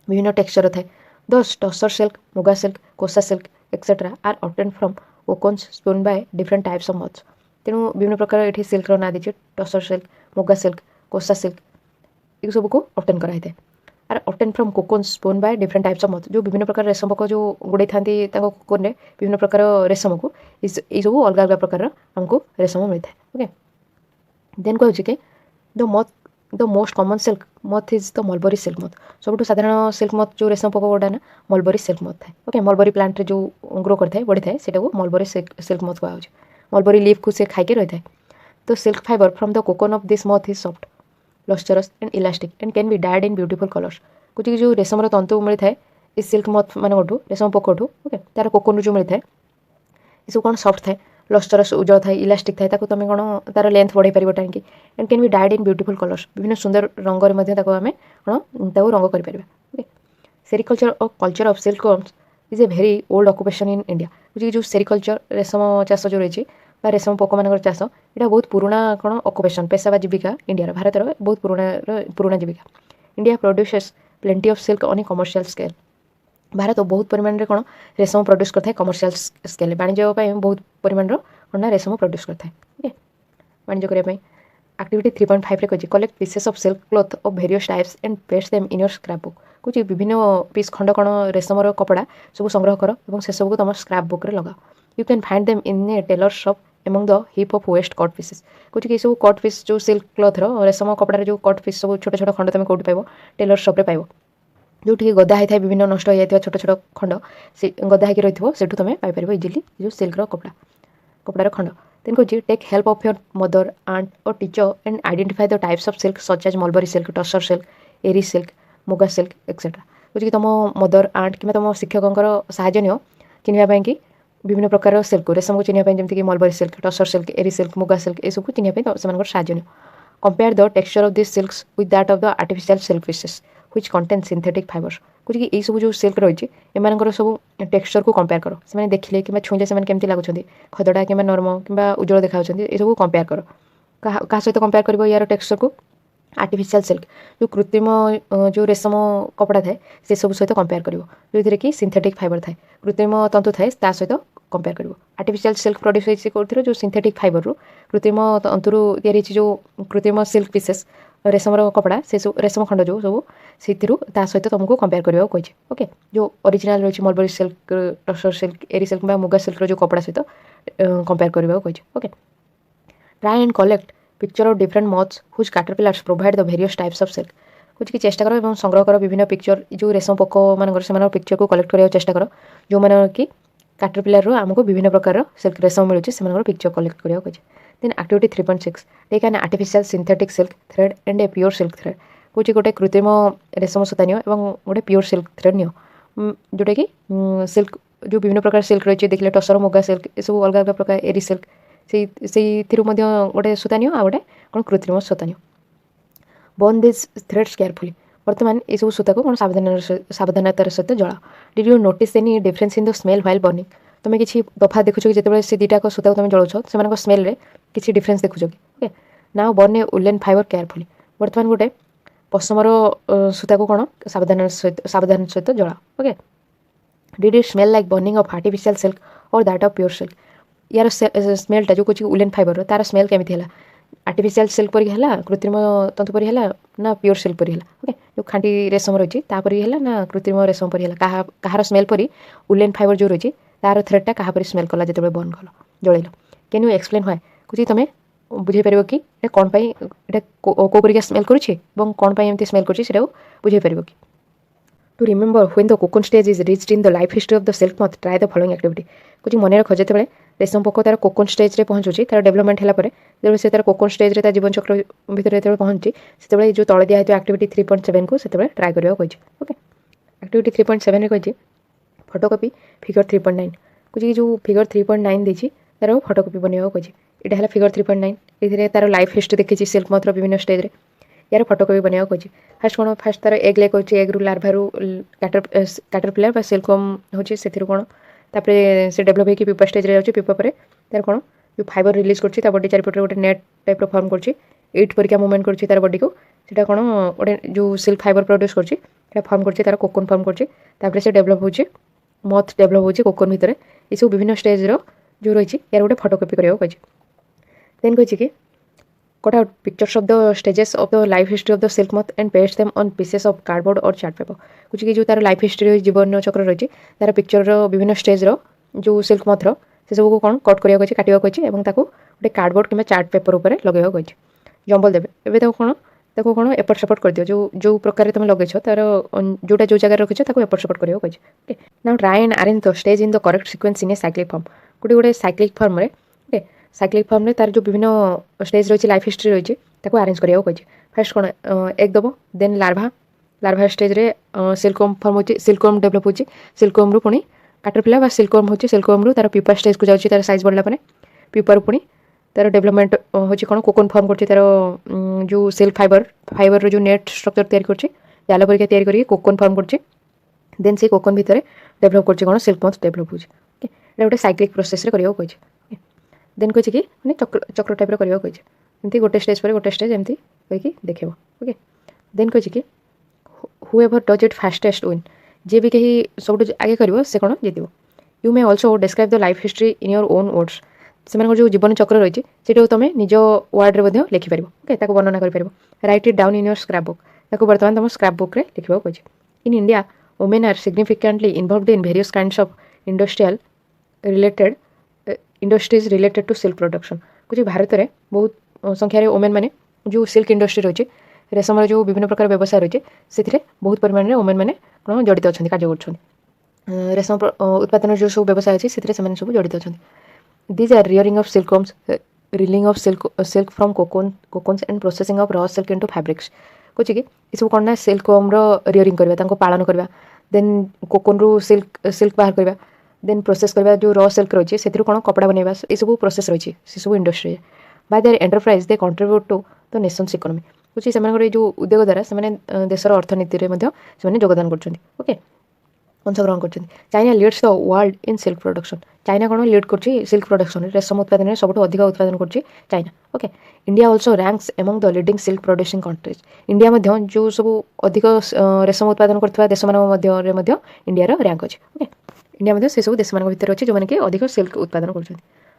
विभिन्न टेक्सचर थाए the tussar silk muga silk kosa silk etcetera are obtain from cocoons spun by different types of moths तेणु विभिन्न प्रकार ये सिल्कर ना दीजिए tussar silk muga silk kosa silk ये सब को ऑब्टेन कराई are obtain from cocoons spun by different types of moth जो विभिन्न प्रकार रेशम पोक जो गोड़े था कोकोन में विभिन्न प्रकार रेशम को ये सब अलग अलग प्रकार आमको रेशम मिलता है ओके देन कहूँ कि द मोस्ट कॉमन सिल्क मथ इज द मलबरी सिल्क मथ सब साधारण सिल्क मथ जो रेशम पोक गोटा ना मलबरी सिल्क मथ थाए ओके मलबरी प्लांट रे जो ग्रो करता है बढ़ी थाए से मलबरी सिल्क मथ कहुचे मलबरी लीफ को से खाई रही है तो silk fibre from the cocoon of this moth is soft lustrous and elastic and can be dyed in beautiful colours कुछ जो रेशमर तंतु मिलता है इस सिल्क मथ मानू रेशम पोकठू ओके तार कोकोन जो मिलता है ये सब कौन सॉफ्ट थाए लस्चरस उज्जवल थाए इलास्टिक थाए तुम कौन तार लेंथ बढ़ाई पार time and can be dyed in beautiful colours विभिन्न सुंदर रंग आम कौन रंग कर ओके सेरिकल्चर और culture of silk worms is a very old occupation in India जो सेरिकल्चर रेशम चाष जो रही है रेशम पोक मान चाष यहाँ बहुत पुराना कौन ऑक्युपेशन पेशा जीविका इंडिया भारत बहुत पुराना जीविका India produces plenty of silk on a commercial scale Bharat बहुत परिमाण में कौन रेशम प्रोड्यूस करता है कमर्शियल स्केल वाणिज्य बहुत परिमाण कौन रेशम प्रोड्यूस करता है ओके वाणिज्य करने एक्टिविटी 3.5 कही collect pieces of silk cloth of various types and paste them in your scrap book कुछ विभिन्न पीस खंड कौन रेशमर कपड़ा सब संग्रह कर और से सब तुम स्क्रैप बुक रे लगाओ you can find them in a tailor shop among the heap of waste cut pieces कुछ कि सब कट पीस जो सिल्क क्लॉथ रेशम कपड़ा जो कट पीस सब छोट छोट खंड तुम कौट पाइब टेलर शॉप रे पाइब जो गदा होता है विभिन्न नष्ट हो जाता छोट छोट खंड से गदा होकर रही से तुम पाइपर इजिली जो सिल्क कपड़ार खंड देन कह take help of your mother aunt और teacher and identify the types of silk such as mulberry silk tussar silk eri silk muga silk etcetera कुछ कि तुम मदर आंट कि तुम शिक्षकों साहाय्य नियो चिन्हवाई कि विभिन्न प्रकार सिल्क रेशम को चिन्हवाई जमीक mulberry silk tussar silk eri silk muga silk ये सब चिन्हवाई से साहाय्य neo compare the texture of this silks with that of the artificial silk pieces which contain synthetic fibres कुछ कि ये सब जो सिल्क रही है सब टेक्सचर को कंपेयर करो से देखिले कि छुईले से केमती लगुच खदड़ा कि नरम कि उज्जवल देखा ये सब कंपेयर करो क्या सहित कंपेयर कर यार टेक्सचर को आर्टिफिशियल सिल्क जो कृत्रिम जो रेशम कपड़ा थाए से सब सहित कंपेयर कर जो कि सिंथेटिक फाइबर थाए कृत्रिम तंतु थाए ता सहित कंपेयर कर आर्टिफिशियल सिल्क प्रोड्यूस होती जो सिंथेटिक फाइबर रू कृत्रिम तंतु या जो कृत्रिम सिल्क पीसेस रेशमर कपड़ा से सब रेशम खंड जो सब से सहित तुमको कंपेयर करने को ओके जो ओरिजिनल रही mulberry silk tussar silk eri silk muga silk जो कपड़ा सहित कंपेयर करने को okay try and collect picture of different moths whose caterpillars provide the various types of silk कुछ कि चेष्टा करो और संग्रह कर विभिन्न पिक्चर जो रेशम पोक मान पिक्चर को कलेक्ट करने चेष्टा कर जो मैंने कि कैटरपिलर आमको विभिन्न प्रकार सिल्क रेशम मिलूँ से पिक्चर कलेक्ट करने को then activity 3.6 take an artificial synthetic silk thread and a pure silk thread कौच गोटे कृत्रिम रेशम सूता नि गोटे प्योर सिल्क थ्रेड नि जोटा कि सिल्क जो विभिन्न प्रकार सिल्क रही है देखिए टसर मुगा सिल्क ये सब अलग अलग प्रकार एरी सिल्क से गोटे सूता नि आ गोटे कौन कृत्रिम सूता नि बर्न दिस थ्रेड्स केयरफुली बर्तमान ये सब सूता को कौन सावधानतार सहित जला did you notice any difference in the smell while burning तुम किसी दफा देखुच कि जिते से दुटा सूता तुम जलाऊछ से स्मेल रे किसी डिफरेंस देखुच कि ओके नाउ बर्न ए उलेन फाइबर केयरफुली बर्तमान गोटे पशमर सूता को कौन सावधान सहित जला okay did it smell like burning of artificial silk और दैट ऑफ प्योर सिल्क यार स्मेलटा जो कुछ उलेन फाइबर तार स्मेल केमी है आर्टिफिशियल सिल्क परी है कृत्रिम तंतु परी है ना प्योर सिल्क परी है ओके जो खांटी रेशम रही है ना कृत्रिम रेशम परी है कहार स्मेल परी उलेन फाइबर जो रही तार थ्रेडटा क्या परी स्मेल कला जो बर्न कल जल कैन यू एक्सप्लेन व्हाई कुछ तुम बुझे पार कि कौन कौपरिका स्मेल करुच्छे कौन एमती स्मेल कर बुझे पार कि to remember when the cocoon stage is reached in the life history of the silk moth try the following activity कुछ मन रख जो रेशम पोक तार कोकोन स्टेज रे पहुँचुची तार डेवलपमेंट है जो से तार कोकोन स्टेज रे जीवन चक्र भितर जो पहुँची से जो तले दिया एक्टिविटी 3.7 को से ट्राए करने को ओके एक्टिविटी 3.7 कही फोटोकॉपी फिगर 3.9 कुछ जो फिगर 3.9 देती तार फोटोकॉपी बनवा कही यहाँ है फिगर 3.9 ये तार लाइफ हिस्ट्री देखी सिल्क मथर विभिन्न स्टेज यार फोटोकॉपी बनवा कही फास्ट कौन फास्ट तार एग लेक होची एग रु लार्भा रु कैटरपिलर सिल्कवर्म होची से कौन तापर से डेभलप होगी पिपा स्टेज रे जाऊँ पिपा पर तार कौन जो फाइबर रिलीज कर बॉडी चारिपटे गोटे नेट टाइप फॉर्म कर परिका मुवमेंट कर तार बॉडी को सीटा कौन गोटे जो सिल्क फाइबर प्रोड्यूस कर फॉर्म कर तार कोकोन फॉर्म कर से डेभलप होची मथ डेभलप होची कोकोन भितर ये सब विभिन्न स्टेज जो रही यार गोटे फोटोकॉपी करने को देन कही कि cut out pictures of the stages of the life history of the silk moth and paste them on pieces of cardboard और चार्ट पेपर कुछ कि जो तार लाइफ हिस्ट्री जीवन चक्र रही तार पिक्चर विभिन्न स्टेज जो सिल्क मथर से सब को कौन कट करने को काटा गोटे कार्डबोर्ड कि चार्ट पेपर उपर लगे को जंबल देवे ए कौन कौन एपट सेपट कर दियो जो प्रकार तुम लगे तार जोटा जो जगह रखिछ एपट सेपट करने को okay now try and arrange the stage in the correct sequence in a cyclic form गोटे साइक्लिक फॉर्म रे ओके साइक्लिक फॉर्म रे तार जो विभिन्न स्टेज रही लाइफ हिस्ट्री रही अरेंज करने को फास्ट कौन एग दब देन लार्भा स्टेज रे सिल्कवर्म फॉर्म होची सिल्कवर्म डेभलप होची सिल्कवर्म रु पुणी कैटरपिलर सिल्कवर्म होची सिल्कवर्म रु तार पिपा स्टेज को जाउची तार साइज बढ़ला परे पिपर पुणी तार डेवलपमेंट होची कौन कोकोन फॉर्म करची तार जो सिल्क फाइबर जो नेट स्ट्रक्चर तैयारी करची जाल परिका तैयारी करी कोकोन फॉर्म करची देन से कोकोन भितर डेवलप करची कौन सिल्क मथ डेवलप होची ओके एटा गोटे साइक्लिक प्रोसेस रे करियो कहिछ देन कहिछ कि माने चक्र टाइप रे करियो कहिछ एमती गोटे स्टेज पर गोटे स्टेज एमती कहि देखिबो ओके देन कहिछ कि whoever does it fastest win जे भी कहीं सब आगे कर से कौन जीत you may also describe the life history in your own words से जो जीवन चक्र रही है तुम निज वर्ड्रे लिखिपार ओके वर्णना कर write it down in your scrapbook बर्तमान तुम स्क्रैप बुक रे लिखा कही in India women are significantly involved in various kinds of industries related to silk production कुछ भारत में बहुत संख्यार वुमेन मैंने जो सिल्क इंडस्ट्री रही रेशम जो विभिन्न प्रकार व्यवसाय रही है बहुत परिमाण में वुमेन मैंने कौन जड़ित अच्छा कार्य कर रेशम उत्पादन जो सब व्यवसाय अच्छे से सब जड़ित अच्छा these are rearing of silkworms reeling of silk from cocoons and processing of raw silk into fabrics कुछ कि सब कौन ना सिल्कवर्म रियरिंग करवा पालन करवा देन कोकोन रु सिल्क बाहर करवा देन प्रोसेस करवा जो रॉ सिल्क रही है कौन कपड़ा बनवा ये सब प्रोसेस रही है सब industry by their enterprise they contribute to the nation's economy कुछ से जो उद्योग द्वारा से देशर अर्थनीति में योगदान कर ओके अंशग्रहण कर। China leads the world in silk production. China कौन लीड कर सिल्क प्रोडक्शन रेशम उत्पादन में सब अधिक उत्पादन कर China. Okay India also ranks among the leading silk producing countries. India जो सब अधिक रेशम उत्पादन करथिबा देश मध्ये इंडिया रैंक अच्छे। ओके इंडिया से सब देश भितर अच्छे जो मैंने कि अधिक सिल्क उत्पादन कर।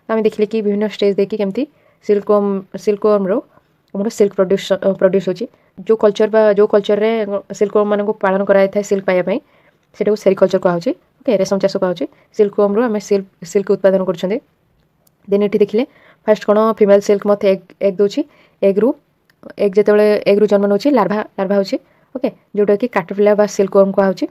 आम देखिए कि विभिन्न स्टेज देखिए केमती सिल्कवर्म आमर सिल्क प्रोड्यूस होची। जो कल्चर रे सिल्कवर्म मान को पालन कराई सिल्क पाइबा सेटा को सेरिकल्चर कहुचे। ओके रेशम चाष कहुचे। सिल्कवर्म रो आम सिल्क उत्पादन कर। देन ये देखिले फास्ट कौन फिमेल सिल्क मत एग दूची। एग जो जन्म नौ लार्भा होची। ओके जोटा कि कैटरपिलर बा सिल्कवर्म कहुचे।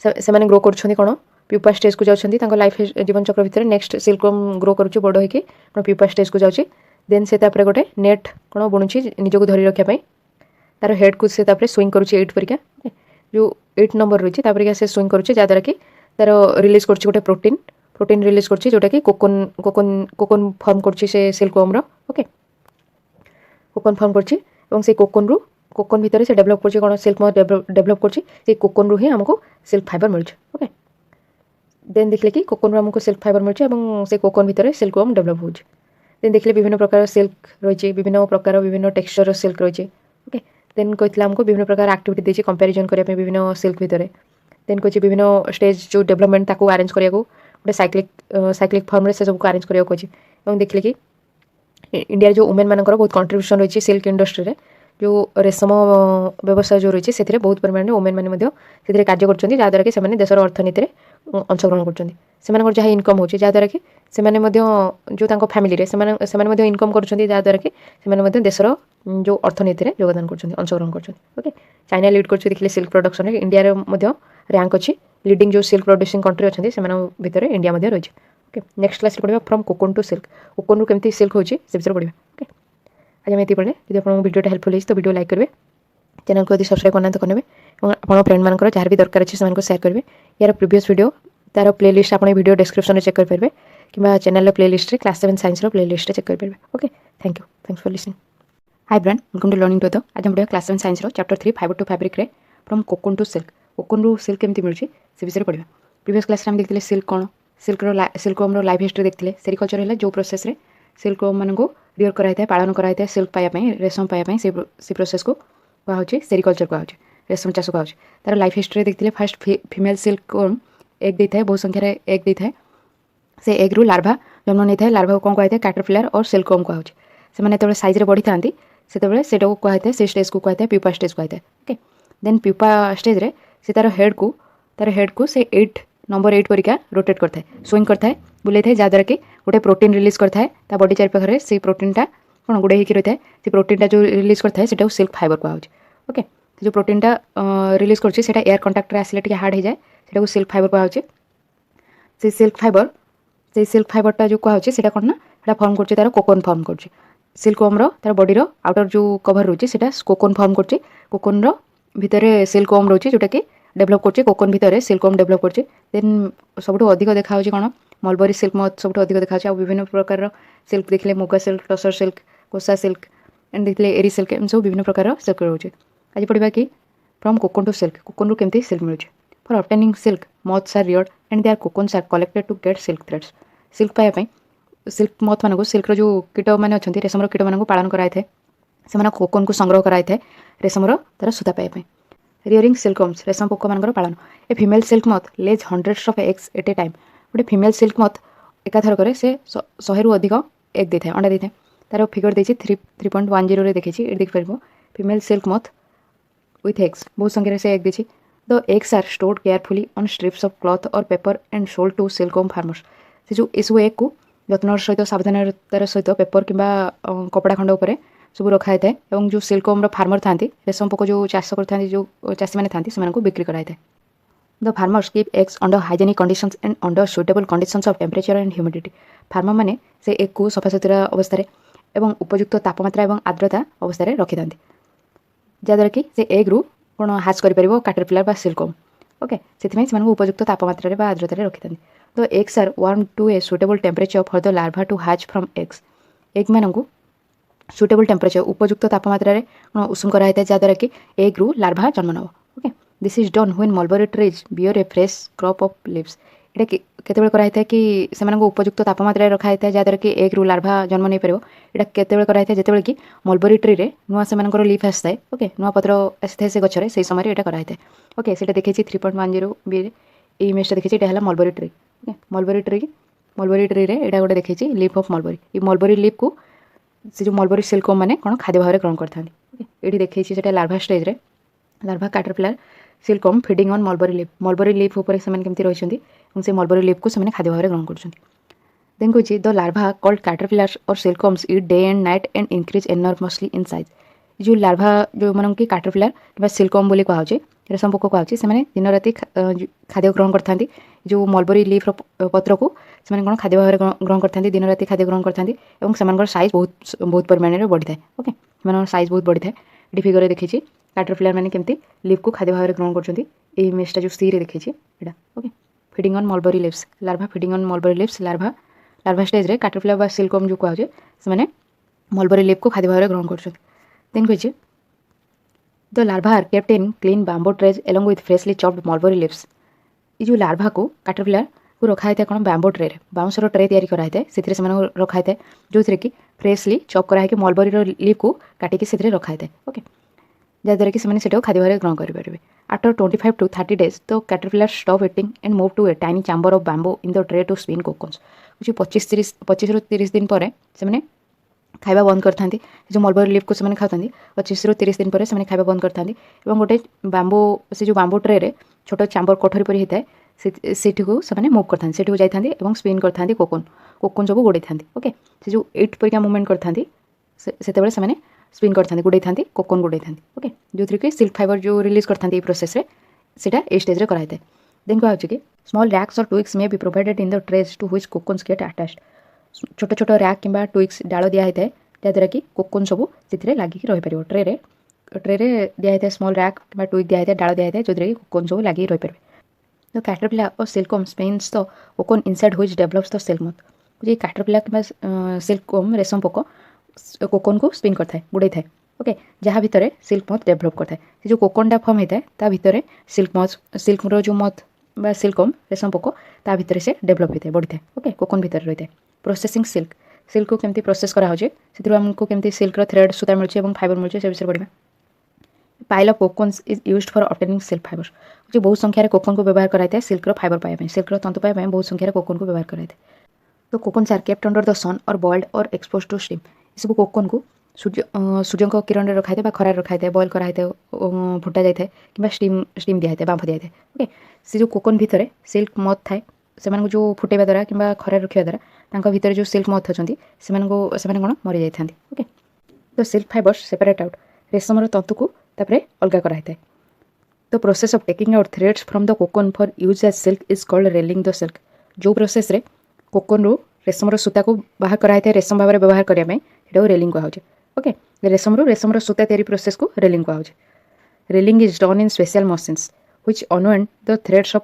से ग्रो कर प्यूपा स्टेज को जाउछंती लाइफ जीवन चक्र भितर नेक्स्ट सिल्कवर्म ग्रो करुच्ची बड़ होगी प्यूपा स्टेज को जाउची। देन से गोटे नेट कौन बुणुची निजक धरी रखापी तार हेड को से स्विंग करुच्ची 8 परिका जो 8 नंबर रही से स्विंग करुच्ची जहाँद्वारा कि तार रिलीज कर गोटे प्रोटीन रिलीज कर जोटा कि कोकोन फर्म कर सिल्कवर्म। ओके कोकोन फर्म कर कोकोन भितर से डेभलप कर कौन सिल्क डेभलप कर कोकोन रू ही आमको सिल्क फाइबर मिलूँ। ओके देन देखले कि कोकोन रू आमको सिल्क फाइबर मिलूँ से कोकोन भितर सिल्कवर्म डेभलप हो। देन देखले विभिन्न प्रकार सिल्क रही विभिन्न प्रकार विभिन्न टेक्सचर सिल्क रही। ओके देन कहते आमको विभिन्न प्रकार एक्टिविटी देती कंपेरिजन करने विभिन्न सिल्क भितर। देन कही विभिन्न स्टेज जो डेवलपमेंट ताको अरेंज करा गोटे साइक्लिक फर्म से सबको अरेंज करा कही। देखिए कि इंडिया जो वुमेन मानकर बहुत कंट्रीब्यूशन रही सिल्क इंडस्ट्री रे जो रेशम व्यवसाय जो रही है बहुत परिमाण वुमेन मैंने कार्य कर जहाँद्वारा कि देशर अर्थनीति में अंशग्रहण कर जहाँ इनकम हो जहाँद्वारा कि जो फैमिली से इनकम कर कि देशर जो अर्थनीति में योगदान कर अंशग्रहण कर। ओके चाइना लीड कर देखिए सिल्क प्रोडक्शन इंडिया रैंक अच्छी लीडिंग जो सिल्क प्रोड्यूसिंग कंट्री अच्छे से भितर इंडिया रही। ओके नेक्स्ट क्लास पढ़ा from cocoon to silk cocoon रू केमती सिल्क होची से विषय पढ़ा। ओके आज आम ये पढ़े जब आप वीडियो हेल्पफुल होती तो वीडियो लाइक करेंगे चैनल को यदि सब्सक्राइब करना तो करेंगे और आप फ्रेंड मानकर जहाँ भी दरकार अच्छे से सेयार करेंगे। यार प्रीवियस वीडियो तार प्लेलिस्ट आप वीडियो डिस्क्रिप्शन में चेक करेंगे कि channel playlist class 7 science playlist check करेंगे। Okay thank you thanks for listening. Hi brand welcome to learning two आज हम पढ़ा class 7 science chapter 3 fibre to fabric रे from cocoon to silk cocoon रू silk केमती मिलूँ से विषय पढ़ा। प्रीवियस क्लास में देखते सिल्क कौन सिल्कवर्म लाइफ हिस्ट्री देखते सेरिकल्चर है जो प्रोसेस रे सिल्कवर्म मान को रियर कराई पालन कराई सिल्क पाइबापी रेशम पाइबापी से प्रोसेस को कहुचे सेरिकल्चर कहुचे रेशम चाष कहुचे। तार लाइफ हिस्ट्री देखते फास्ट फीमेल सिल्कवर्म एग देता है बहुत संख्यार एग देता है से एग रू लार्भा जन्म नहीं था लार्भा कौन कहते हैं कैटरपिलर और सिल्कवर्म कहुचे से सैज बढ़ी था से कहते हैं स्टेज को कहते हैं प्यूपा स्टेज कहते हैं। ओके देन प्यूपा स्टेज रे से तार हेड को से 8 नंबर 8 परिका रोटेट करता है स्विंग करता है बुलाई था जहाँद्वारा कि गोटे प्रोटीन रिलीज करता है बॉडी चारिपाखे से प्रोटीनटा कौन गुड़े होकर रही है से प्रोटीनटा जो रिलीज करता है से सिल्क फाइबर कहुचे। ओके जो प्रोटीनटा रिलीज कर एयर कंटाक्ट आसले टे हार्ड हो जाए से सिल्क फाइबर कहुचे। से सिल्क फाइबरटा जो कहुचे से कौन ना फर्म कर तार कोकोन फर्म कर सिल्कवर्म तार बॉडी आउटर जो कवर रोचे से कोकोन फर्म कर कोकोन भितर सिल्कवर्म रोचे जोटा कि डेभलप कर कोकोन भितर सिल्कवर्म डेभलप कर। देन सब अधिक देखा कौन मलबरी सिल्क मत सब अधिक देखा विभिन्न प्रकार सिल्क देखिले muga silk tussar silk kosa silk and देखिले एरी सिल्क एम सब विभिन्न प्रकार सिल्क रोचे। आज पढ़ा कि from cocoon to silk cocoon रू केमती सिल्क मिलूँ। For obtaining silk moths are reared and their cocoons are collected to get silk threads. Silk पाइबापी सिल्क मथ मान सिल्क जो कीट मैंने अच्छा रेशम कीट मान पालन कराई से कोकोन को संग्रह कराई रेशम तार सूता पाइबापी। रियरिंग सिल्कवर्म्स रेशम पोक मान पालन ए female silk moth lays hundreds of eggs at a time गोटे फीमेल सिल्क मथ एकाथरक से 100 रू अधिक एग देता है अंडा देता है तार फिगर देखिए 3.10 देखिए ये देखिए female silk moth with eggs बहुत संख्यार से एग देखिए the eggs are stored carefully on strips of cloth और paper and sold to silkworm farmers. से जो एसबू एग को যত্নর সহিত সাবধানতার সহিত পেপর কিংবা কপড়া খণ্ড উপরে सब रखा है और जो सिल्कवर्म फार्मर था रेशम पोक जो चाष करता जो चाषी मैंने था से बिक्री कराई। The farmers keep eggs under hygienic conditions and under suitable conditions of temperature and humidity. Farmer मैंने से एग को सफासुतरा अवस्था एवं उपयुक्त तापमात्रा और आर्द्रता अवस्था रखी था जहाँद्वारा कि से एग रू कौन हाच कर कैटरपिलर सिल्कवर्म। ओके से उपयुक्त तापमात्रा आर्द्रता रखी था। The eggs are warm to a suitable temperature for the larva to hatch from eggs. Egg मान सुइटेबल टेम्परेचर उपयुक्त तापमात्रा उषुम कराई जहाँद्वारा कि एग रू लार्भा जन्म नब। Okay this is done when mulberry trees bear a fresh crop of leaves एटा केतेबेले कराई था कि सेमानंको उपयुक्त तापमात्रा रखा है जहाँद्वारा कि एक रु लार्भा जन्म नहीं पार एटा केतेबेले कराई था जेतेबेले कि मलबरी ट्री रे नुआ सेमानकर लीफ आसी थाए ओके नुआ पत्र आसी थाए से गछरे से समय एटा कराई थाए ओके सेटा देखैछि 3.10 बी रे ए इमेजटा देखैछि एटा हला mulberry tree okay mulberry tree रे एटा गोटे देखैछि लीफ ऑफ मलबरी ई मलबरी लीफ को से जो मलबरी सिल्कवर्म माने कोन खाद्य भाव ग्रहण करथांती ओके एठी देखैछि सेटा लार्भा स्टेज रे larva caterpillar silkworm feeding on mulberry leaf ऊपर से केमती रही से मलबरी लीफ को से खाद्य भाव ग्रहण कर देन कहछि द लार्भा कॉल्ड कैटरपिलर्स और silkworms eat day and night and increase enormously in size जो लार्भा जो मन की कैटरपिलर कि सिल्कवर्म बोली कहुचे रेशम पोक कहुचे से दिन राति खाद्य ग्रहण करथांती जो मलबरी लीफ पत्र को से कौन खाद्य भाव ग्रहण करथांती दिन राति खाद्य ग्रहण करथांती एवं सेमानकर साइज बहुत परिमाण में बढ़ी थाए ओके सेमानकर साइज बहुत बढ़ी थाए ये फिगर देखी कैटरपिलर मैंने केमती लीफ को खाद्य भाव ग्रहण करछंती ए इमेजटा जो सी रे देखी एटा okay feeding on mulberry leaves larva feeding on mulberry leaves larva stage रे कैटरपिलर बा सिल्कवर्म जो कहुचे से मलबरी लीफ को खाद्य भाव ग्रहण करछंती देन कहछि the larvae are kept in clean bamboo trays along with freshly chopped mulberry leaves ये जो लार्भा को कैटरपिलर को रखा है कौन बाम्बो ट्रे बाउंसर ट्रे तैयारी कराई से रखा है जो थी कि फ्रेशली चॉप कराई मलबरी लीफ को काटिकी से रखा है ओके जहाँद्वारा कि से खाद्य भाव ग्रहण करेंगे after 25 to 30 days the caterpillar stop eating and move to a tiny chamber of bamboo in the tray to spin cocoons कुछ 25 ରୁ 30 दिन पर से खाଇବା बंद करथांती जो मलबरी लीफ को से खाऊँ 25 ରୁ 30 दिन पर खाଇବା बंद करथांती एवं गोटे बाम्बो से जो बाम्बो ट्रे रे छोट चैम्बर कोठरी पर होता है सेठी को से मूव करते सेठी जाती स्पिन करते कोकोन सब गोड़े था ओके से जो 8 परिका मुवमेंट करते से स्पिन करते गुड़े था कोकोन गुड़े था ओके जो थी कि सिल्क फाइबर जो रिलीज करते प्रोसेस से स्टेज रे कराई देन कह कि स्मॉल रैक्स और twigs may be provided in the trays to which cocoons get attached छोट छोट रैक कि ट्विक्स डाल दिया है जहाँद्वारा कि कोकोन सब से लगिक रही पार ट्रे दिया है स्मॉल रैक कि ट्विक दिया है डाल दिया है जो कोकोन सब लगिक रही पारे the caterpillar or silkworm spins the cocoon inside which develops the silk moth ये कैटरपिलर कि सिल्कवर्म रेशम पोक कोकोन को स्पिन करता है गुड़े थाए ओके जहाँ भितर सिल्क मथ डेभलप करता है जो कोकोनटा फर्म होता है ता भितर सिल्क जो मथ बा सिल्कवर्म रेशम पोक ता भितर से डेभलप होता है बढ़ी थाए ओके कोकोन भितर रही है प्रोसेसिंग सिल्क को केमती प्रोसेस करा हमको केमती सिल्क थ्रेड सूता मिलूँ और फाइबर मिलूँ से विषय पढ़ा pile of cocoons is used for obtaining silk fibre जो बहुत संख्यार कोकोन को व्यवहार कराई सिल्क फाइबर पाइबा सिल्क तंतु पाइबा बहुत संख्यार कोकोन को व्यवहार कराई तो कोकोन्स आर केप्ट अंडर द सन और बॉइल्ड और एक्सपोज टू स्टीम ये सब कोकोन को सूर्य किरण रखाई खरा रखाई बॉइल कराई फुटा जाए कि स्टीम दिया है बांफ दिया है ओके से जो कोकोन भितर सिल्क मथ थाए से जो फुटेवा द्वारा कि खरा रखा द्वारा भितर जो सिल्क मथ अच्छा से कौन मरी जाती ओके तो सिल्क फाइबर्स सेपरेट आउट रेशमर तंतु को तापर अलग कराई the process of taking out threads from the cocoon for use as silk is called reeling the silk जो प्रोसेस रे कोकोन रू रेशमर सूता को बाहर कराई रेशम भाव में व्यवहार करने रेलिंग कहुचे ओके रेशमर सूता तैयारी प्रोसेस को रेलिंग कहुचे reeling is done in special machines which unwind the threads of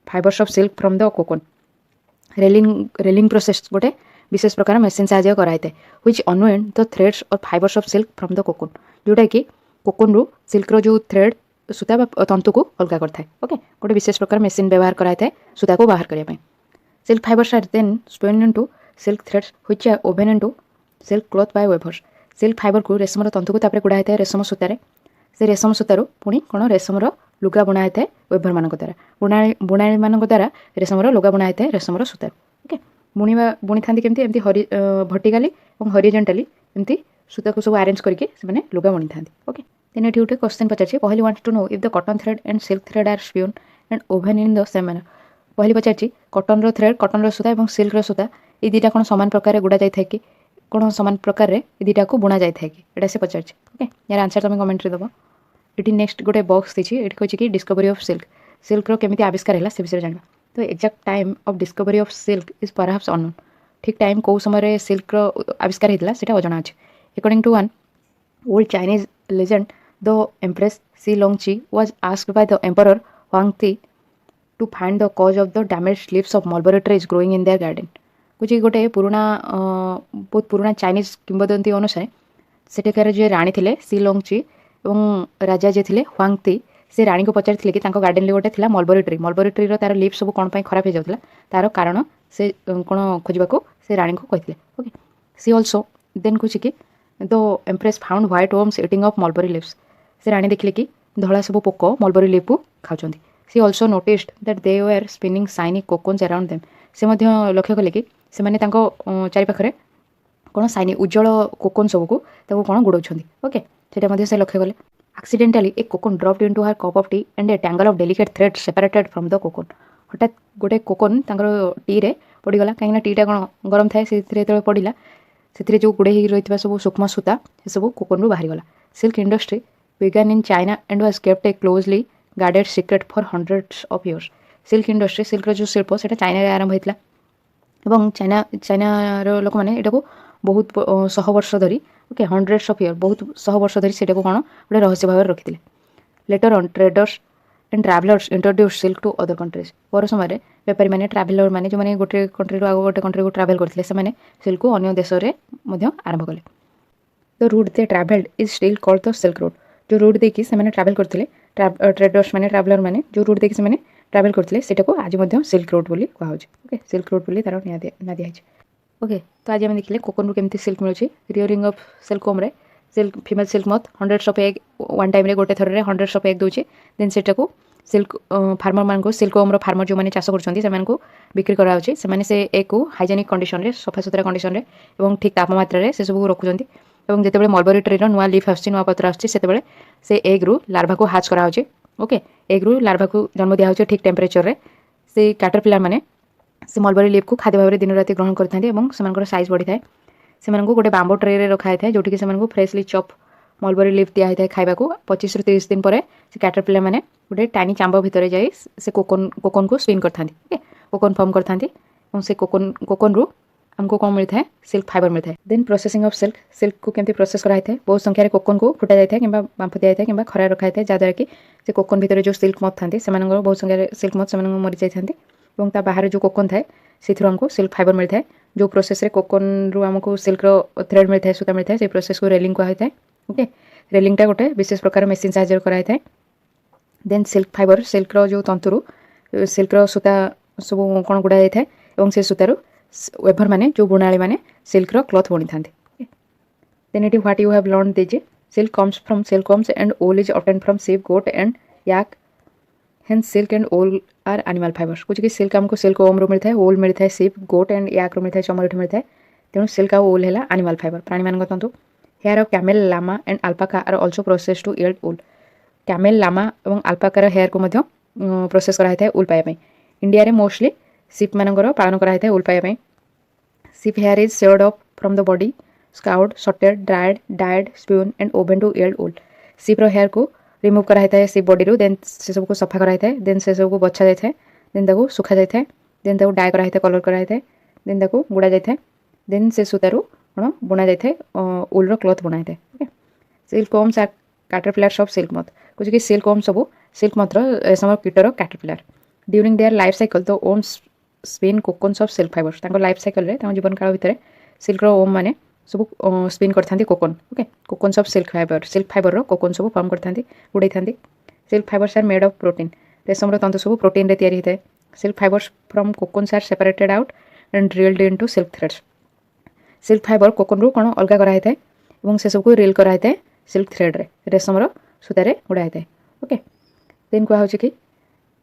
fibres of silk from the cocoon reeling process गोटे विशेष प्रकार मशीन साहाय्य कराई व्हिच अनवाइंड द थ्रेड्स और fibres of silk from the cocoon जोटा कि cocoon रू silk जो थ्रेड सूता तंतु को अलग करता है ओके गोटे विशेष प्रकार मशीन व्यवहार कराई सूता को बाहर करने silk fibres are then spin into silk threads which are woven into silk cloth by weavers silk fibre को रेशमर तंतु को तापर गुड़ा है रेशम सूतार से रेशम सूतार पुणी कौन रेशमर लुगा बुणा है वेभर मान द्वारा बुणाणी मान द्वारा रेशमर लुगा बुणा है रेशमर सूतार ओके बुणी था केमती भर्टिकाली और हॉरिजॉन्टली एमती सूता को सब अरेंज करके लुगा बुणी था ओके देन ये गोटे क्वेश्चन पचार Paheli wants to know if the cotton thread and silk thread are spin and woven in the same manner Paheli पचार कॉटन थ्रेड कॉटन सूता और सिल्क सूता ये दुटा कौन सामान प्रकार गुड़ा जाए कि कौन सामान प्रकार रे दुटा को बुणा जाए कि एटा से पचार ओके यार आंसर तुम कमेंट दब ये नेक्स्ट गोटे बॉक्स देती ये कहूँ कि डिस्कवरी ऑफ सिल्क केमी आविष्कार है से विषय जाना तो exact time of discovery of silk is perhaps unknown ठीक टाइम कौ समय सिल्क आविष्कार होता है अजना अच्छे according to one old Chinese legend the empress Si Lungchi was asked by the emperor Huang Ti to find the cause of the damaged leaves of mulberry trees growing in their garden कुछ गोटे पुराना बहुत पुराना Chinese किंवदंती अनुसार सेठिकार जे राणी थे सी लोंगची और राजा जे थे हुआंग ती से रानी को पचारि कि गार्डन गोटे था मलबरी ट्री तार लीफ सब कौन खराब हो जाता तार कारण से कौन खोजा से रानी को कहते ओके सी ऑल्सो देन कहे कि the empress found white worms eating off mulberry leaves से रानी देखिले कि धला सब पोक मलबरी लिफ को खाऊँ she also noticed that they were spinning shiny cocoons around them से लक्ष्य कले कि से चारिपाखे कौन शाइनी उज्जवल कोकोन सबको कौन गुड़ाऊँ ओके से लक्ष्य कले accidentally a cocoon dropped into her cup of tea and a tangle of delicate threads separated from the cocoon हठात गोटे कोकोन टी रे पड़गला कहीं टीटा कौन गरम थाए से पड़ा से जो गुड़े रही सब सूक्ष्म सूता से सब कोकोन रू बाहरी गला silk industry began in China and was kept a closely guarded secret for hundreds of years silk industry silk जो शिल्प से चाइना आरंभ होता है चाइनार लोक मैंने यहाँ बहुत 100 वर्ष धरी ओके हंड्रेड्स ऑफ ईयर बहुत 100 वर्ष धरी से कौन गोटे रहस्य भाव रखी later on traders and travellers introduce silk to other countries पर समय बेपारी मैंने ट्रावेलर मैंने जो मैंने गोटे कंट्री आग गोटे कंट्री को ट्रावेल करते से सिल्क को अन्य देश में आरंभ कले the route they travelled is still called the silk road जो रूट देखिए से ट्रावेल करते ट्रेडर्स मैंने ट्रावेलर मैंने जो रूट देखिए से ट्रावेल करते आज सिल्क रोड बोली कहुच्छे ओके सिल्क रोड बोली तार ना दिखाई ओके तो आज आम देखिए कोकोन केमती सिल्क मिलूँ रियरिंग ऑफ सिल्कवॉर्म रे सिल्क फीमेल सिल्क मथ hundreds of egg one time गोटे थर हंड्रेड्स ऑफ एग दूचे देन से सिल्क फार्मर मान सिल्कवॉर्म फार्मर जो मैंने चाष कर बिक्री कराऊँचे से एग को हाइजेनिक कंडीशन रे सफा सुतरा कंडीशन रे और ठीक तापमात्रा से सब रखुच्च और जिते मलबरी ट्री नुआ लीफ आस पत्र आसते से एग रु लार्भा को हाच कराऊँचे ओके एग रु लार्भा को जन्म दिया ठीक टेम्परेचर रे से कैटरपिलर माने से मलबरी लीफ को खाद्य भाव में दिन राति ग्रहण करते साइज बढ़ी थाए से गोटे बांबो ट्रे रखाई थाए जोटि से फ्रेशली चॉप मलबरी लीफ दिया होता है खाइबा 25 ରୁ 30 दिन पर से कैटरपिलर मैंने गोटे टाइनी चांब भितर जाए से कोकोन को स्पिन करते ओके कोकोन फॉर्म करते से कोकोन रु हमको कौन मिलता है सिल्क फाइबर मिलता है देन प्रोसेसिंग ऑफ सिल्क को केमती प्रोसेस कराई थाए बहुत संख्यार कोकोन को फुटा जाए कि बांफ दिया जाए कि खरा रखाई थाए जहाँद्वारा कि से कोकोन भितर जो सिल्क मथ था बहुत संख्यार सिल्क मथ से मरी जाता बाहर जो कोकोन थाए से हमको सिल्क फाइबर मिलता है जो प्रोसेस रे कोकोन रु हमको सिल्क थ्रेड मिलता है सूता मिलता है से प्रोसेस को रेलिंग कहा है ओके रेलिंगटा गोटे विशेष प्रकार मेसीन साहाଯ୍य कराई थाए देन सिल्क फाइबर सिल्क जो तंतुरु सिल्क सूता सब कौन गुड़ा जाए और से सूतारू वेभर माने जो बुणाली माने सिल्क क्लॉथ बुणी था then it what you have learn दीजिए silk comes from silkworms and wool is obtained from sheep goat and yak hence silk and wool are animal fibres कुछ कि सिल्क आमको सिल्क ओम रू मिलता है ओल मिलता है शीप गोट एंड याक रू मिलता है चमड़ी मिलता है तेणु सिल्क आ ओल है एनिमल फाइबर प्राणी मान तंतु hair of camel llama and alpaca are also process to yield wool camel llama और अल्पाकार हेयर को प्रोसेस कराई उल पाइबा इंडिया रे मोस्टली शिप मानकर पालन कराई उल पाइबा sheep hair is sheared off from the body scoured sorted dried dyed spun and woven to yield wool शिप्र हेयर को रिमूव कराई थाए से बॉडी रू देन से सबको सफा कराई थाए देन से सबको बछा जाए देन ताको सुखा जाए देन ताको डाई कराई थाए कलर कराई थाए देन ताको गुड़ा जाए देन से सूतारू कौन बुना जाए उल क्लॉथ बुना जाए okay silk worms are caterpillars of silk moth कुछ कि सिल्क वर्म सब सिल्क मथर रेशम कीटर caterpillar during their life cycle the worms spin cocoons of silk fibres life cycle जीवन काल भितर सिल्कर वर्म माने सब स्पिन करते cocoon okay cocoons of silk fibre cocoon सब फॉर्म करते गुड़े था silk fibres are made of protein रेशम तंतु सब प्रोटीन रे तैयारी होता है silk fibres from cocoons are separated out and drilled into silk threads silk fibre cocoon रू कौन अलग कराई थाए और से सबको रिल कराई थाए सिल्क थ्रेड रे रेशमर सूतार गुड़ाई थाए ओके देन कहुच्छे कि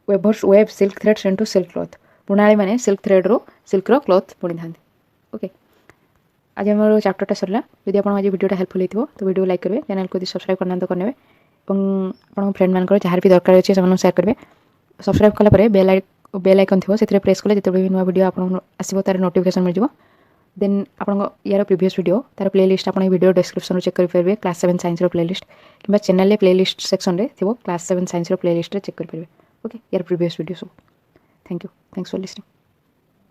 weavers weave silk threads into silk cloth बुणाली मैंने सिल्क थ्रेड रो सिल्कर क्लॉथ बुणी था ओके आज आम चैप्टरटा सरला यदि आप वीडियोटा हेल्पफुल हो तो वीडियो लाइक करेंगे चैनल को सब्सक्राइब करना तो करने और फ्रेंड मान जहाँ भी दरकार अच्छे से सेयार करेंगे सब्सक्राइब कलापर बेल आइकन थो से प्रेस कले जिते भी नुआ वीडियो आप आसो तार नोटिफिकेशन मिल देन आप यार प्रीवियस वीडियो तार प्लेलिस्ट आप वीडियो डिस्क्रिप्शन चेक करेंगे क्लास 7 साइंस प्लेलिस्ट कि चैनल प्लेलिस्ट सेक्शन में थी क्लास 7 साइंस प्लेलिस्ट चेक करेंगे ओके यार प्रीवियस वीडियो सब thank you thanks for listening.